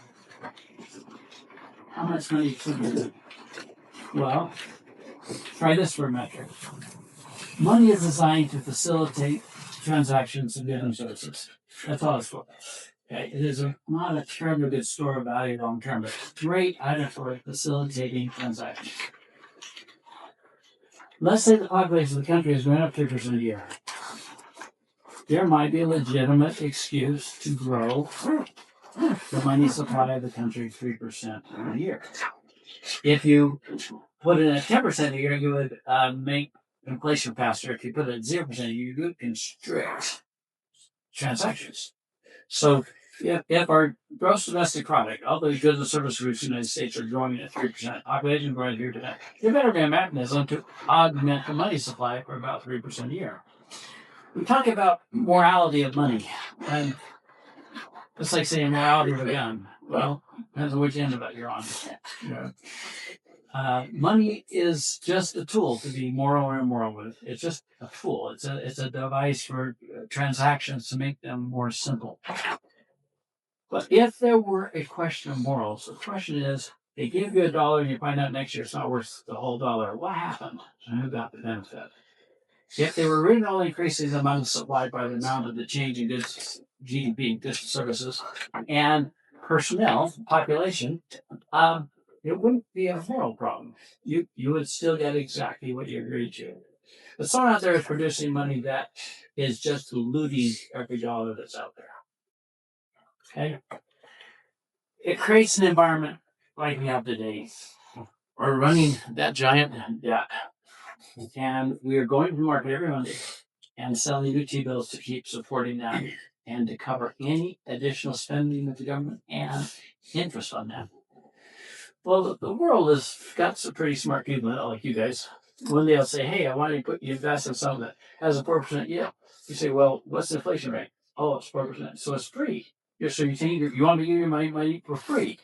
How much money should be? Well, try this for a metric. Money is designed to facilitate transactions of goods and services. That's all it's for. Okay, it is not a terribly good store of value long term, but great item for facilitating transactions. Let's say the population of the country is going up 3% a year. There might be a legitimate excuse to grow the money supply of the country 3% a year. If you put it at 10% a year, you would make inflation faster. If you put it at 0% a year, you would constrict transactions. So if our gross domestic product, all the goods and services of the United States are growing at 3%, population growing at 3%, there better be a mechanism to augment the money supply for about 3% a year. We talk about morality of money, and it's like saying morality of a gun. Well, depends on which end of it you're on. Money is just a tool to be moral or immoral with. It's just a tool. It's a device for transactions to make them more simple. But if there were a question of morals, the question is, they give you $1 and you find out next year it's not worth the whole dollar. What happened? And who got the benefit? If they were originally increasing the amount supplied by the amount of the change in goods, GDP, goods and services, and personnel, population, it wouldn't be a moral problem. You would still get exactly what you agreed to. But someone out there is producing money that is just looting every dollar that's out there. Okay? It creates an environment like we have today. We're running that giant debt. And we are going to market every Monday and selling new T-bills to keep supporting that and to cover any additional spending of the government and interest on that. Well, the world has got some pretty smart people like you guys. One day they'll say, hey, I want to put you invest in something that has a 4% yield. You say, well, what's the inflation rate? Oh, it's 4%. So it's free. So you think you want to give your money for free.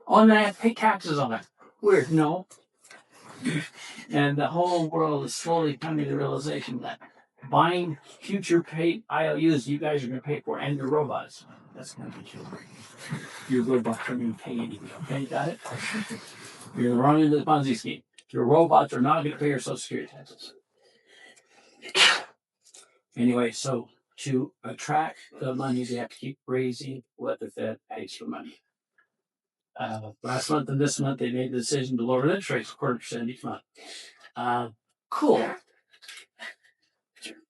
Oh, and I have to pay taxes on it. Weird, no. And the whole world is slowly coming to the realization that buying future paid IOUs you guys are going to pay for, and your robots, that's going to be killed. Your robots are going to pay anything, okay? Got it? You're running into the Ponzi scheme. Your robots are not going to pay your Social Security taxes. Anyway, so to attract the money, they have to keep raising what the Fed pays for money. Last month and this month, they made the decision to lower the interest rates 0.25% each month. Cool.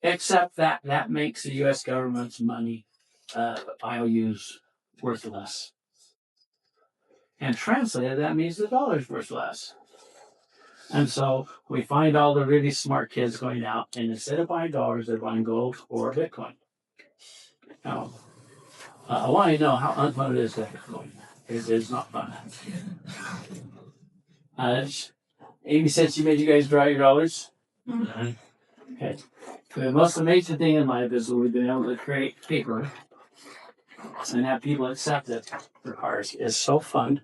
Except that makes the U.S. government's money, IOUs, worth less. And translated, that means the dollar's worth less. And so we find all the really smart kids going out, and instead of buying dollars, they're buying gold or Bitcoin. Now, I want you to know how unfun it is to Bitcoin. It is not fun. Amy said she made you guys draw your dollars. Mm-hmm. Okay. The most amazing thing in life is we've been able to create paper and have people accept it for ours. It's so fun.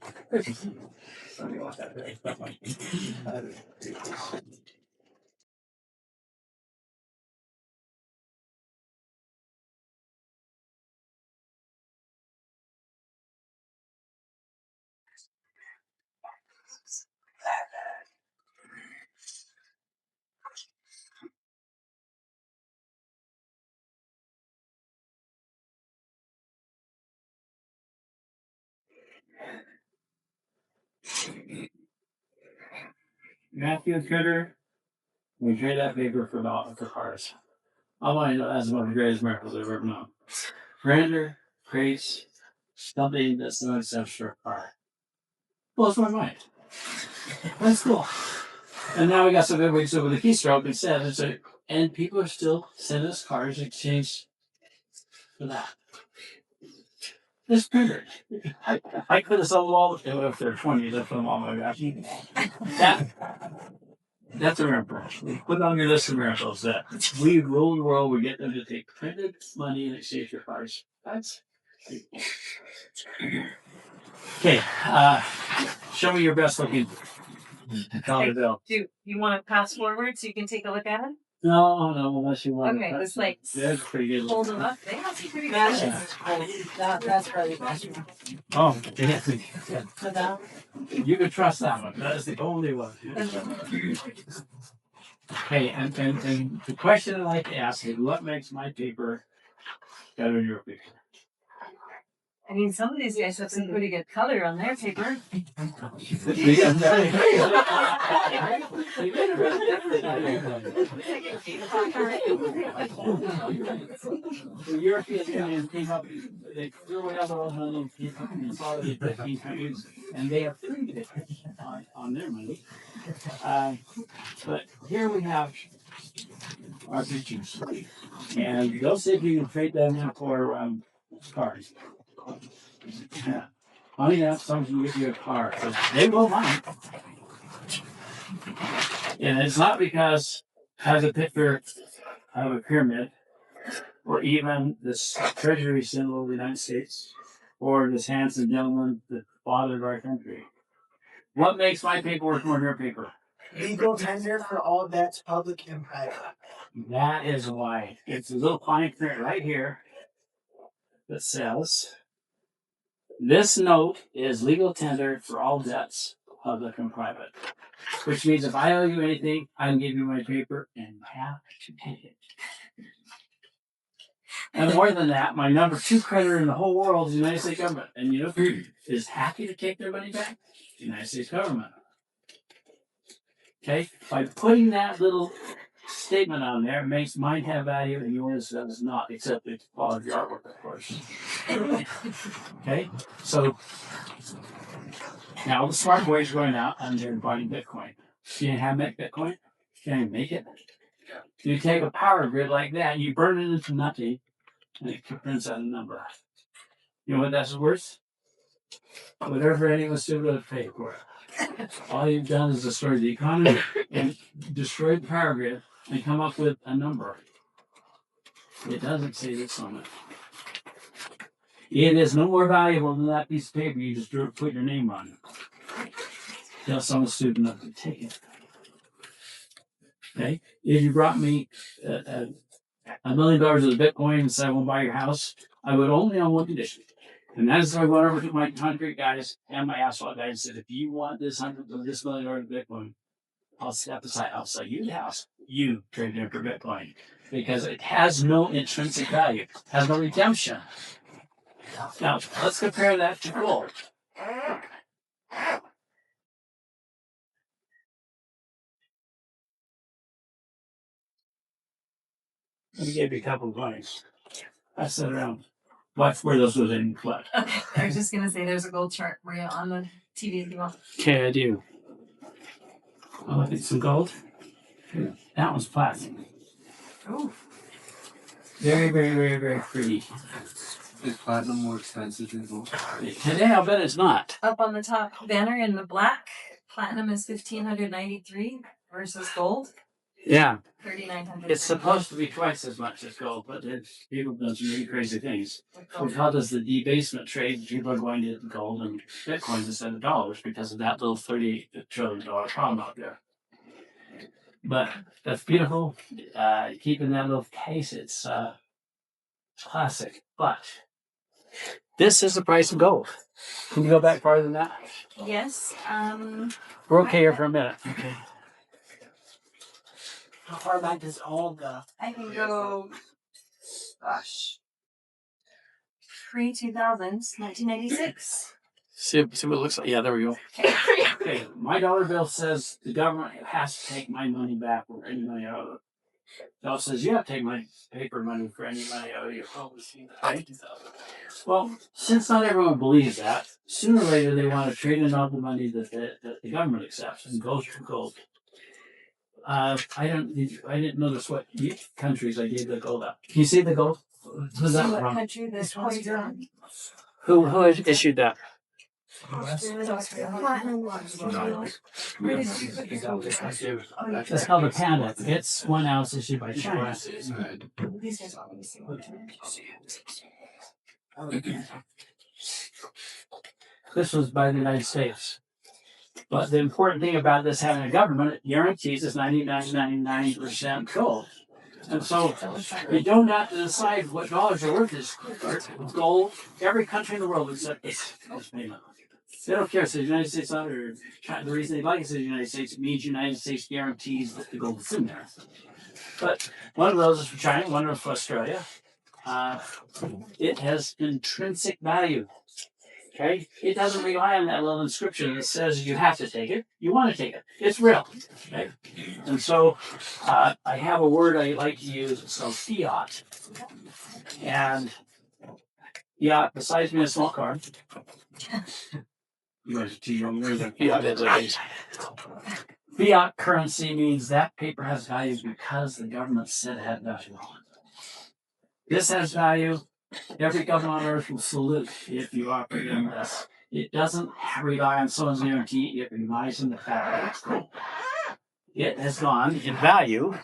Matthew Cutter, we trade that paper for cars. I want to know that's one of the greatest miracles I've ever known. printer creates something that's not acceptable for a car. Blows my mind. That's cool. And now we got some good ways over the keystroke instead. And people are still sending us cars in exchange for that. This printer. I could have sold them all if they're 20, that's them all my gosh. That's a miracle. Put on your list of miracles that we rule the world, we get them to take printed money in exchange for cars. That's okay. Show me your best looking dollar bill. Do you want to pass forward so you can take a look at it? No, unless you want. Okay, it's like That's pretty good. hold them up. They must be pretty good. That's probably the best one. Oh, yeah. Put that. You can trust that one. That is the only one. Okay, and the question I like to ask is, what makes my paper better than your paper? I mean, some of these guys have some pretty good color on their paper. The European Union came up, they threw out all the consolidated 15 countries, and they have free papers on their money. But here we have our pictures. And they'll see if you can trade them in for cars. Yeah. Funny enough, some can give you a car. But they will mind. And it's not because it has a picture of a pyramid, or even this treasury symbol of the United States, or this handsome gentleman, the father of our country. What makes my paper worth more than your paper? Legal tender for all debts, public and private. That is why. It's a little fine print right here that says, this note is legal tender for all debts, public and private. Which means if I owe you anything, I can give you my paper and you have to take it. And more than that, my number 2 creditor in the whole world is the United States government. And you know who is happy to take their money back? The United States government. Okay? By putting that little statement on there, it makes mine have value and yours does not, except the quality of your artwork, of course. Okay? So, now the smart boys are going out and they're buying Bitcoin. You can't have Bitcoin? You can't make it? You take a power grid like that, you burn it into nothing, and it prints out a number. You know what that's worth? Whatever anyone still going to pay for it. All you've done is destroy the economy and destroy the power grid and come up with a number. It doesn't say this on it. It is no more valuable than that piece of paper you just put your name on it. Tell someone stupid enough to take it. Okay? If you brought me $1 million of Bitcoin and said I won't buy your house, I would only on one condition. And that is if I went over to my concrete guys and my asphalt guys and said, if you want this $1 million of Bitcoin, I'll step aside. I'll sell you the house. You trade it in for Bitcoin. Because it has no intrinsic value. It has no redemption. Now, let's compare that to gold. Let me give you a couple of coins. I sit around. Watch where those goes in flood. Okay, I was just gonna say there's a gold chart for you on the TV if you want. Okay, I do. Oh, I think some gold. That one's plastic. Oh. Very, very, very, very pretty. Is platinum more expensive than gold? Today, I'll bet it's not. Up on the top banner in the black, platinum is 1,593 versus gold Yeah, 3,900. it's supposed to be twice as much as gold, but people do some really crazy things. How does the debasement trade? People are going to gold and Bitcoins instead of dollars because of that little $38 trillion problem out there. But that's beautiful. Keeping that little case, it's classic. But this is the price of gold. Can you go back farther than that? Yes. We're okay here for a minute. Okay. How far back does all go? I can go. Gosh. Pre-2000s, 1996. See what it looks like. Yeah, there we go. Okay, my dollar bill says the government has to take my money back or any money out of it. It says you have to take my paper money for any money out of your phone. Right? Well, since not everyone believes that, sooner or later they want to trade in all the money that the government accepts and goes for gold. I didn't notice what countries I gave the gold up. Can you see the gold? Who's that What from? country this was from? Who issued that? It's called a panda. It's 1 ounce issued by China. This was by the United States. But the important thing about this having a government, it guarantees it's 99.99% gold. And so you don't have to decide what dollars are worth this gold. Every country in the world accepts this payment. They don't care if it's the United States or China. The reason they like it is the United States. It means United States guarantees that the gold is in there. But one of those is for China, one of those for Australia. It has intrinsic value. Okay? It doesn't rely on that little inscription that says you have to take it. You want to take it. It's real. Okay? And so I have a word I like to use. It's called fiat. And fiat, besides being a small card, fiat currency means that paper has value because the government said it had value. This has value. Every government on earth will salute if you operate in this. It doesn't rely on someone's guarantee. It relies on the fact that it's gold. It has gone in value.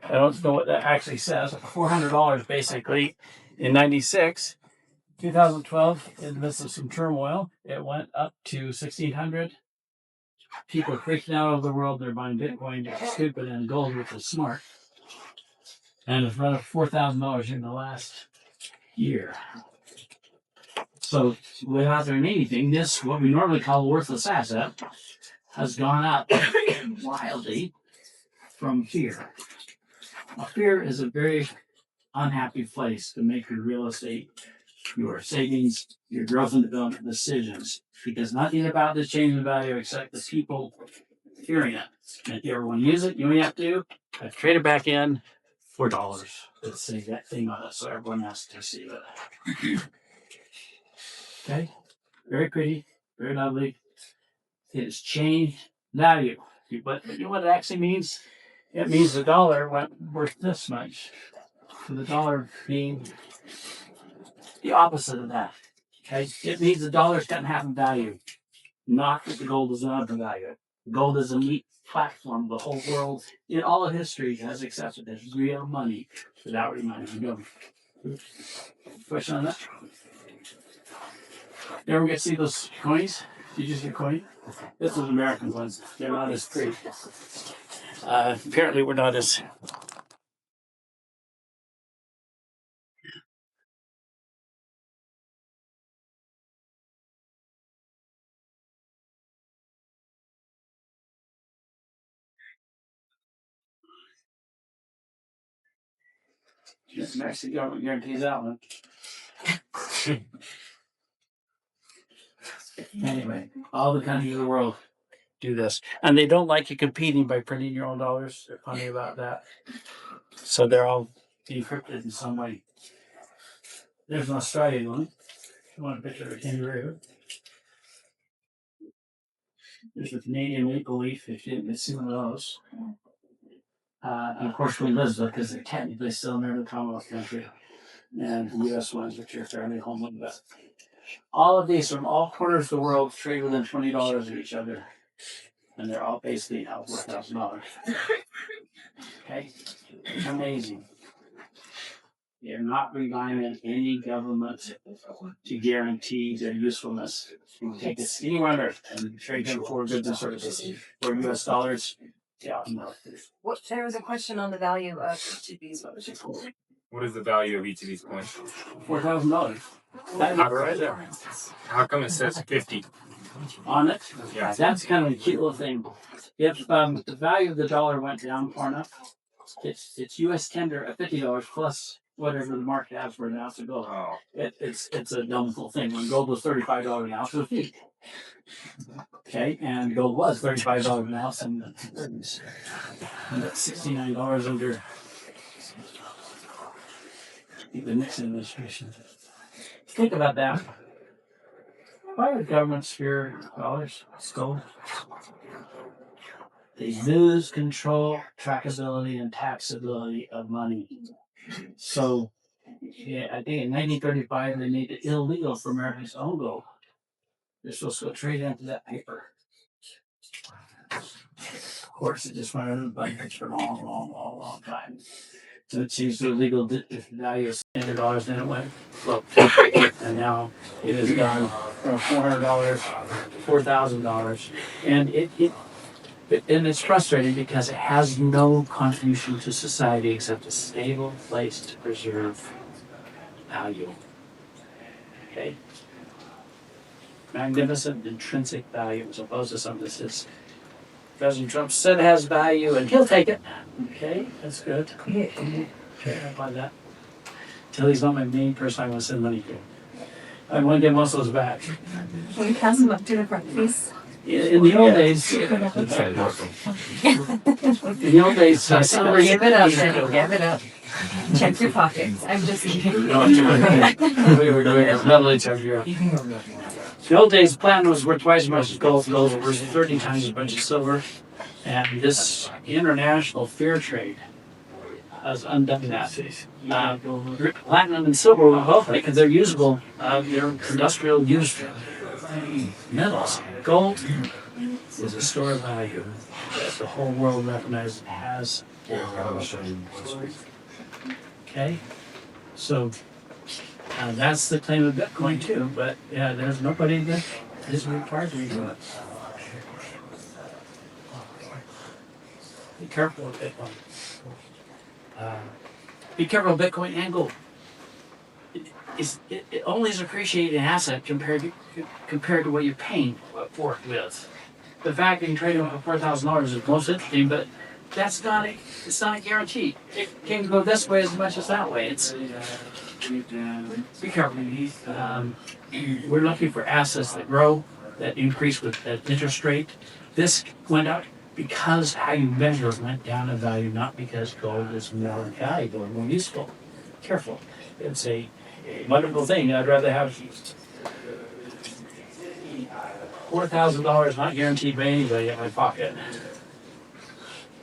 I don't know what that actually says. $400 basically in '96. 2012, in the midst of some turmoil, it went up to 1,600. People are freaking out over the world. They're buying Bitcoin, which is stupid, and gold, which is smart. And it's run up $4,000 in the last year. So without doing anything, this, what we normally call a worthless asset, has gone up wildly from fear. Now, fear is a very unhappy place to make your real estate, your savings, your growth and development decisions, because nothing about this change in value except the people fearing it. And if you ever want to use it, you only have to trade it back in for dollars. Let's say that thing on it so everyone has to see it. Okay? Very pretty, very lovely. It has changed value. But you know what it actually means? It means the dollar went worth this much. So the dollar being the opposite of that. Okay? It means the dollar's gotten half in value. Not that the gold is not of value. Gold is a neat platform. The whole world, in all of history, has accepted as real money without reminding the government. Question on that? You ever get to see those coins? Did you just get a coin? This is American ones. They're not as pretty. Apparently, we're not as. Mexican government guarantees that one. Anyway, all the countries of the world do this. And they don't like you competing by printing your own dollars. They're funny about that. So they're all encrypted in some way. There's an Australian one. If you want a picture of a kangaroo. There's the Canadian maple leaf, if you didn't see one of those. And of course, Queen Elizabeth, because they're technically still in the Commonwealth country. And the U.S. ones, which are fairly homeland. But all of these from all corners of the world trade within $20 of each other. And they're all basically now worth $1,000. Okay? It's amazing. They're not relying on any government to guarantee their usefulness. You can take this anywhere on earth and trade them for goods and services. For US dollars, yeah. What, there was a question on the value of each of these. What is the value of each of these coins? $4,000. That number right there. How come it says 50? On it? Yeah. That's kind of a cute little thing. If the value of the dollar went down far enough, it's US tender at $50 plus whatever the market has for an ounce of gold. Oh. It's a dumb little thing. When gold was $35 an ounce, it was cheap. Okay, and gold was $35 an ounce in the 30s. And that's $69 under the Nixon administration. Think about that. Why would governments fear dollars? Gold. They lose control, trackability, and taxability of money. So, yeah, I think in 1935 they made it illegal for Americans to own gold. They're supposed to go trade into that paper. Of course, it just went under the budget for a long time. So it changed the legal value of $100, then it went low. And now it has gone from $400 to $4,000. And and it's frustrating because it has no contribution to society except a stable place to preserve value. Okay? Magnificent intrinsic value as opposed to something that says President Trump said it has value and he'll take it. Okay, that's good. Okay, I buy that. Till he's not my main person I want to send money to. I want to get most of those back. Can we pass them up to the front, please? In the old days, I somebody Give it up, Jenny, give it up. Check your pockets. I'm just kidding. we were doing a medley check here. The old days, platinum was worth twice as much as gold. Gold was worth 30 times as much as silver. And this international fair trade has undone that. Platinum and silver were both because they're usable, they're industrial used metals. Gold is a store of value that the whole world recognizes has. Okay? So that's the claim of Bitcoin too, but yeah, there's nobody that is required to do it. Be careful with Bitcoin. Be careful with Bitcoin and gold. It only is appreciated an asset compared to what you're paying for it with. The fact that you trade them for $4,000 is most interesting, but it's not guaranteed. It can go this way as much as that way. Be careful. We're looking for assets that grow, that increase with that interest rate. This went up because how you measure it went down in value, not because gold is more valuable or more useful. Careful. It's a wonderful thing. I'd rather have $4,000 not guaranteed by anybody in my pocket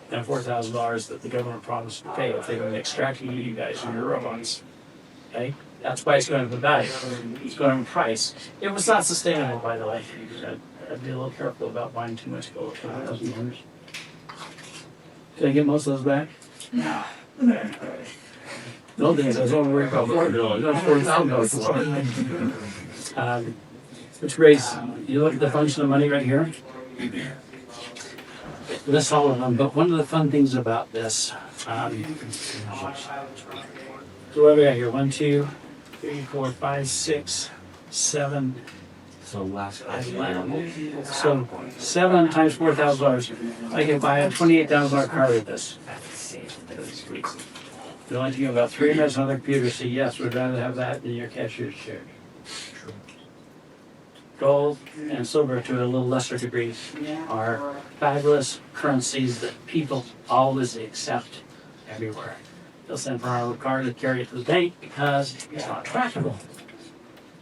than $4,000 that the government promised to pay if they don't extract you guys from your robots. Okay? That's why it's going to value. It's going to price. It was not sustainable, by the way. I'd be a little careful about buying too much gold for $1,000. Did I get most of those back? No. The old days I was only worried about $4, not $4,000. Which raise, you look at the function of money right here. Lists all of them, but one of the fun things about this, so what have we got here? 1, 2, 3, 4, 5, 6, 7. So 7 times $4,000. I can buy a $28,000 car with this. The only thing about 3 minutes on the computer say yes, we'd rather have that than your cashier's check. Gold and silver, to a little lesser degree, are fabulous currencies that people always accept everywhere. They'll send for our car to carry it to the bank because it's not trackable.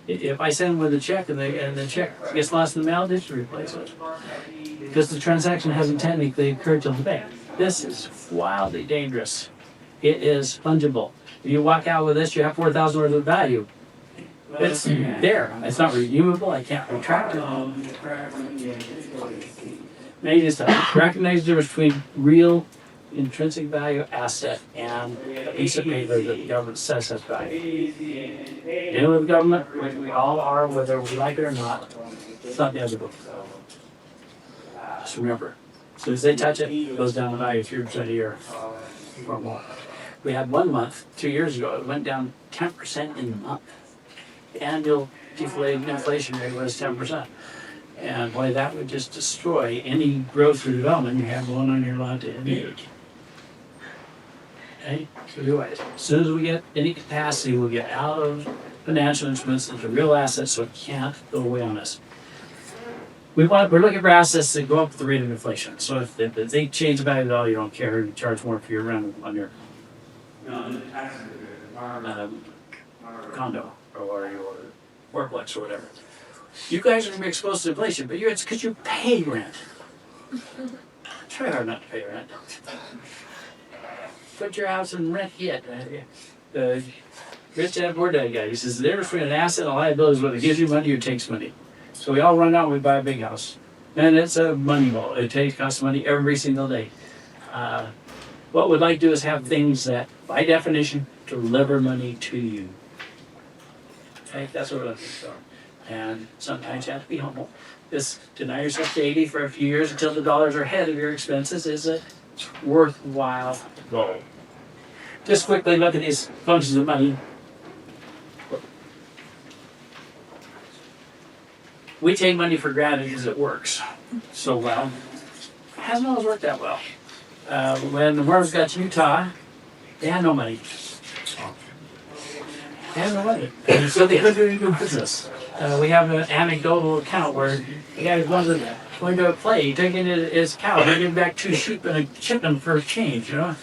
If I send with a check and the check gets lost in the mail, they should replace it. Because the transaction hasn't technically occurred till the bank. This is wildly dangerous. It is fungible. If you walk out with this, you have $4,000 worth of value. It's there. It's not redeemable. I can't retract it. Maybe just to recognize the difference between real intrinsic value asset and a piece of paper that the government says has value. Dealing with government, we all are, whether we like it or not. It's not the other book. Just remember, as soon as they touch it, it goes down in value 3% a year or more. We had 1 month 2 years ago. It went down 10% in a month. The annual deflated inflation rate was 10%. And boy, that would just destroy any growth or development you have going on in your lot to end. Okay? So do it. As soon as we get any capacity, we'll get out of financial instruments into real assets so it can't go away on us. We're looking for assets that go up with the rate of inflation. So if they change the value at all, you don't care. You charge more for your rent on your condo or your workplace or whatever. You guys are going to be exposed to inflation, but it's because you pay rent. Try hard not to pay rent. Put your house in rent yet. Rich Dad Poor Dad guy. He says the difference between an asset and a liability is whether it gives you money or takes money. So we all run out and we buy a big house. And it's a money ball. It costs money every single day. What we'd like to do is have things that, by definition, deliver money to you. Okay, that's what we're looking for. And sometimes you have to be humble. Just deny yourself to 80 for a few years until the dollars are ahead of your expenses is a worthwhile goal. Just quickly look at these functions of money. We take money for granted because it works so well. It hasn't always worked that well. When the worms got to Utah, they had no money. They had no money. And so they couldn't do business. We have an anecdotal account where the guy was going to a play. He took in his cow, he gave back 2 sheep and a chicken for change, you know.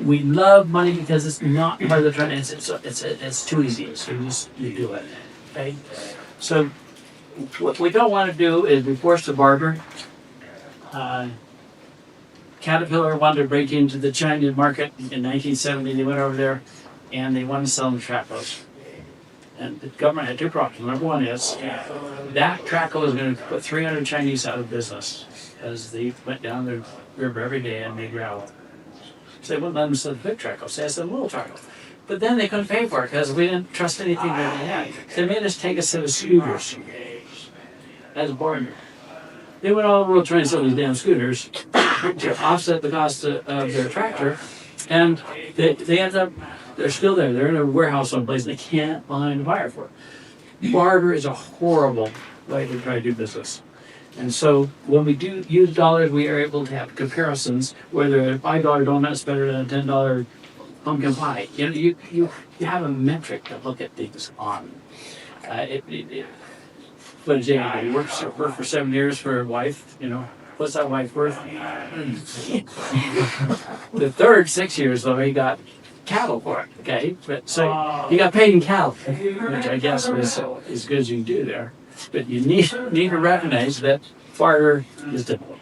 We love money because it's not part of the trend. It's too easy. So you do it. Okay? So what we don't want to do is be forced to barter. Caterpillar wanted to break into the Chinese market in 1970. They went over there and they wanted to sell them trackloads. And the government had 2 problems. Number one is that trackload was going to put 300 Chinese out of business because they went down the river every day and made gravel. So they wouldn't let them sell the big trackloads. So they said little trackloads. But then they couldn't pay for it because we didn't trust anything that they had. They made us take a set of scooters. That's boring. They went all over the world trying to sell these damn scooters to offset the cost of their tractor. And they end up, they're still there. They're in a warehouse someplace and they can't find a buyer for it. Barter is a horrible way to try to do business. And so when we do use dollars, we are able to have comparisons, whether a $5 donut is better than a $10 pumpkin pie. You know, you have a metric to look at things on. But Jamie, he worked for 7 years for a wife, you know. What's that wife worth? The third 6 years, though, he got cattle for it, okay? But so he got paid in cattle, which I guess was as good as you can do there. But you need to recognize that barter is difficult.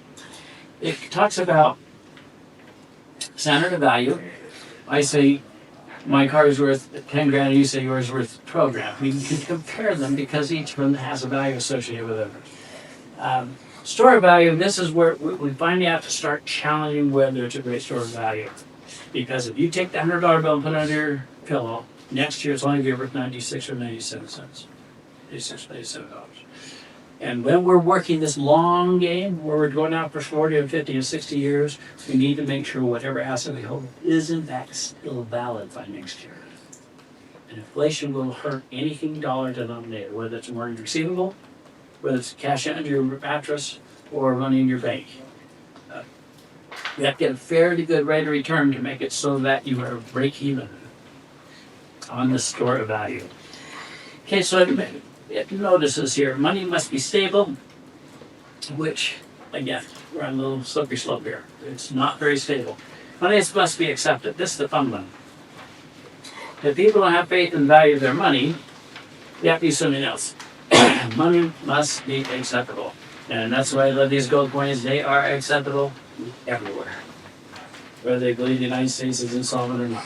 It talks about standard of value. I say my car is worth 10 grand and you say yours is worth 12 grand. We can compare them because each of them has a value associated with it. Store of value, this is where we finally have to start challenging whether it's a great store of value. Because if you take the $100 bill and put it under your pillow, next year it's only going to be worth 96 or 97 cents. $97. And when we're working this long game, where we're going out for 40 and 50 and 60 years, we need to make sure whatever asset we hold is in fact still valid by next year. And inflation will hurt anything dollar denominated, whether it's a mortgage receivable, whether it's cash under your mattress, or money in your bank. You have to get a fairly good rate of return to make it so that you are break even on the store of value. Okay, so it notices here, money must be stable, which, again, we're on a little slippery slope here. It's not very stable. Money must be accepted. This is the fun one. If people don't have faith in the value of their money, they have to do something else. Money must be acceptable. And that's why I love these gold coins. They are acceptable everywhere, whether they believe the United States is insolvent or not.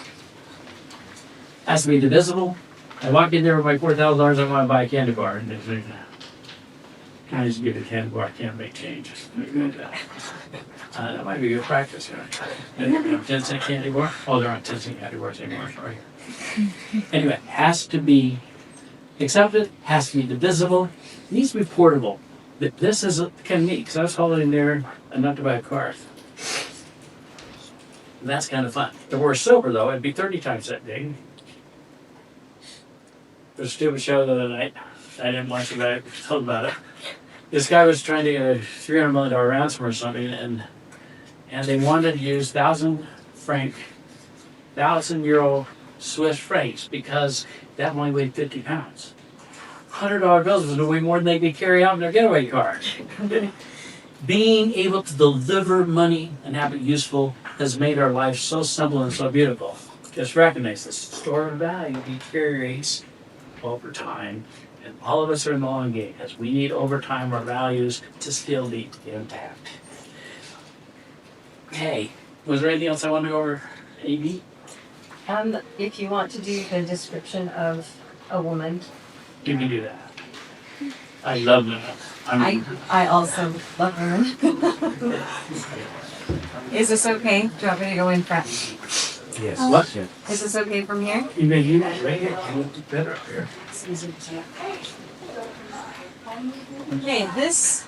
Has to be divisible. I walk in there with my $4,000, I want to buy a candy bar. And they say, can I just give you a candy bar? I can't make change. That might be good practice. You know, 10-cent candy bar? Oh, there aren't 10-cent candy bars anymore, sorry. Anyway, has to be accepted, has to be divisible, needs to be portable. This is kind of neat, because I was holding there enough to buy a car. And that's kind of fun. If it were silver, though, it'd be 30 times that big. There's a stupid show the other night. I didn't watch it, but I told about it. This guy was trying to get a $300 million ransom or something, and they wanted to use 1,000 franc, 1,000 euro Swiss francs, because that only weighed 50 pounds. $100 bills was way more than they could carry out in their getaway car. Being able to deliver money and have it useful has made our life so simple and so beautiful. Just recognize this. Store of value deteriorates over time, and all of us are in the long game, as we need over time our values to still be intact. Okay, was there anything else I wanted to go over, AB? If you want to do the description of a woman, You can do that. I love that. I also love women. Is this okay? Do you want me to go in front? Yes. What? Is this okay from here? You may use it right here. You look better up here. Okay, this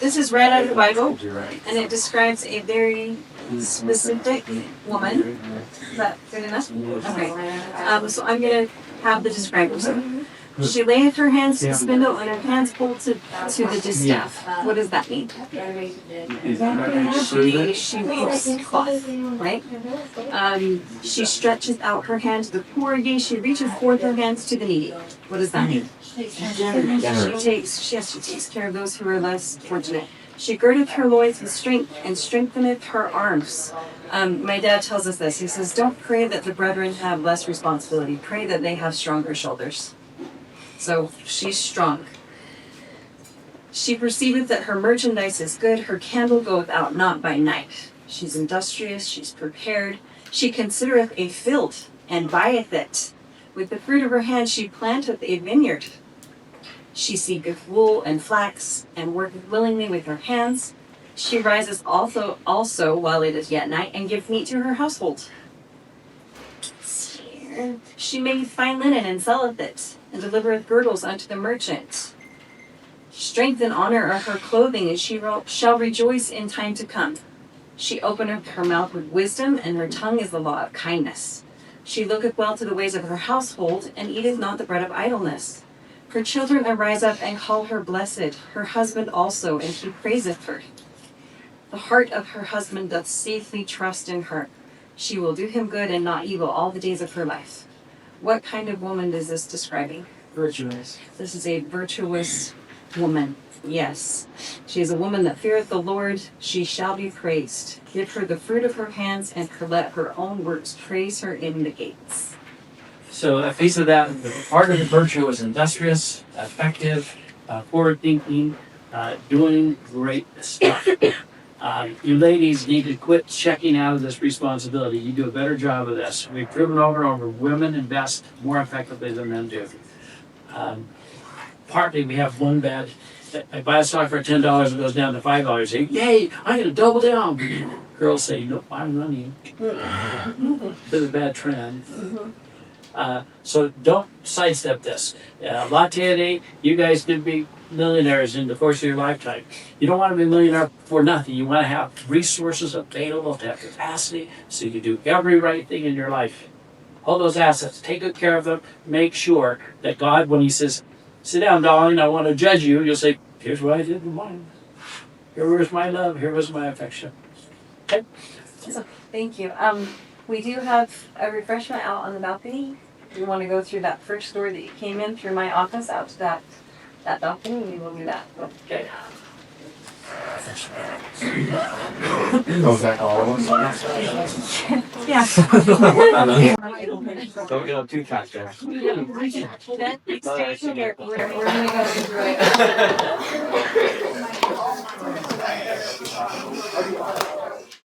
is right out of the Bible, You're right. and it describes a very specific woman. Is that good enough? Okay. So I'm gonna have the describers. She layeth her hands to the spindle and her hands pulled to the distaff. What does that mean? She weaves cloth, right? She stretches out her hand to the poor, yea, she reaches forth her hands to the needy. What does that mean? She takes care of those who are less fortunate. She girdeth her loins with strength and strengtheneth her arms. My dad tells us this. He says, don't pray that the brethren have less responsibility. Pray that they have stronger shoulders. So she's strong. She perceiveth that her merchandise is good. Her candle goeth out not by night. She's industrious. She's prepared. She considereth a field and buyeth it. With the fruit of her hand she planteth a vineyard. She seeketh wool and flax, and worketh willingly with her hands. She rises also while it is yet night, and giveth meat to her household. She maketh fine linen, and selleth it, and delivereth girdles unto the merchant. Strength and honor are her clothing, and she shall rejoice in time to come. She openeth her mouth with wisdom, and her tongue is the law of kindness. She looketh well to the ways of her household, and eateth not the bread of idleness. Her children arise up and call her blessed, her husband also, and he praiseth her. The heart of her husband doth safely trust in her. She will do him good and not evil all the days of her life. What kind of woman is this describing? Virtuous. This is a virtuous woman. Yes. She is a woman that feareth the Lord. She shall be praised. Give her the fruit of her hands, and let her own works praise her in the gates. So a piece of that, the part of the virtue is industrious, effective, forward-thinking, doing great stuff. You ladies need to quit checking out of this responsibility. You do a better job of this. We've proven over and over women invest more effectively than men do. Partly we have one bad. I buy a stock for $10, it goes down to $5. Say, yay, I'm going to double down. Girls say, nope, I'm running. It's a bad trend. So don't sidestep this. Latte a day, you guys could be millionaires in the course of your lifetime. You don't want to be a millionaire for nothing. You want to have resources available, to have capacity, so you can do every right thing in your life. All those assets, take good care of them. Make sure that God, when he says, sit down, darling, I want to judge you, you'll say, here's what I did with mine. Here was my love, here was my affection. Okay? Thank you. We do have a refreshment out on the balcony. You want to go through that first door that you came in through my office out to that balcony, we will do that. Okay. Oh, is that all of Yeah. Don't get up too fast there. Stay here. We're gonna go through it.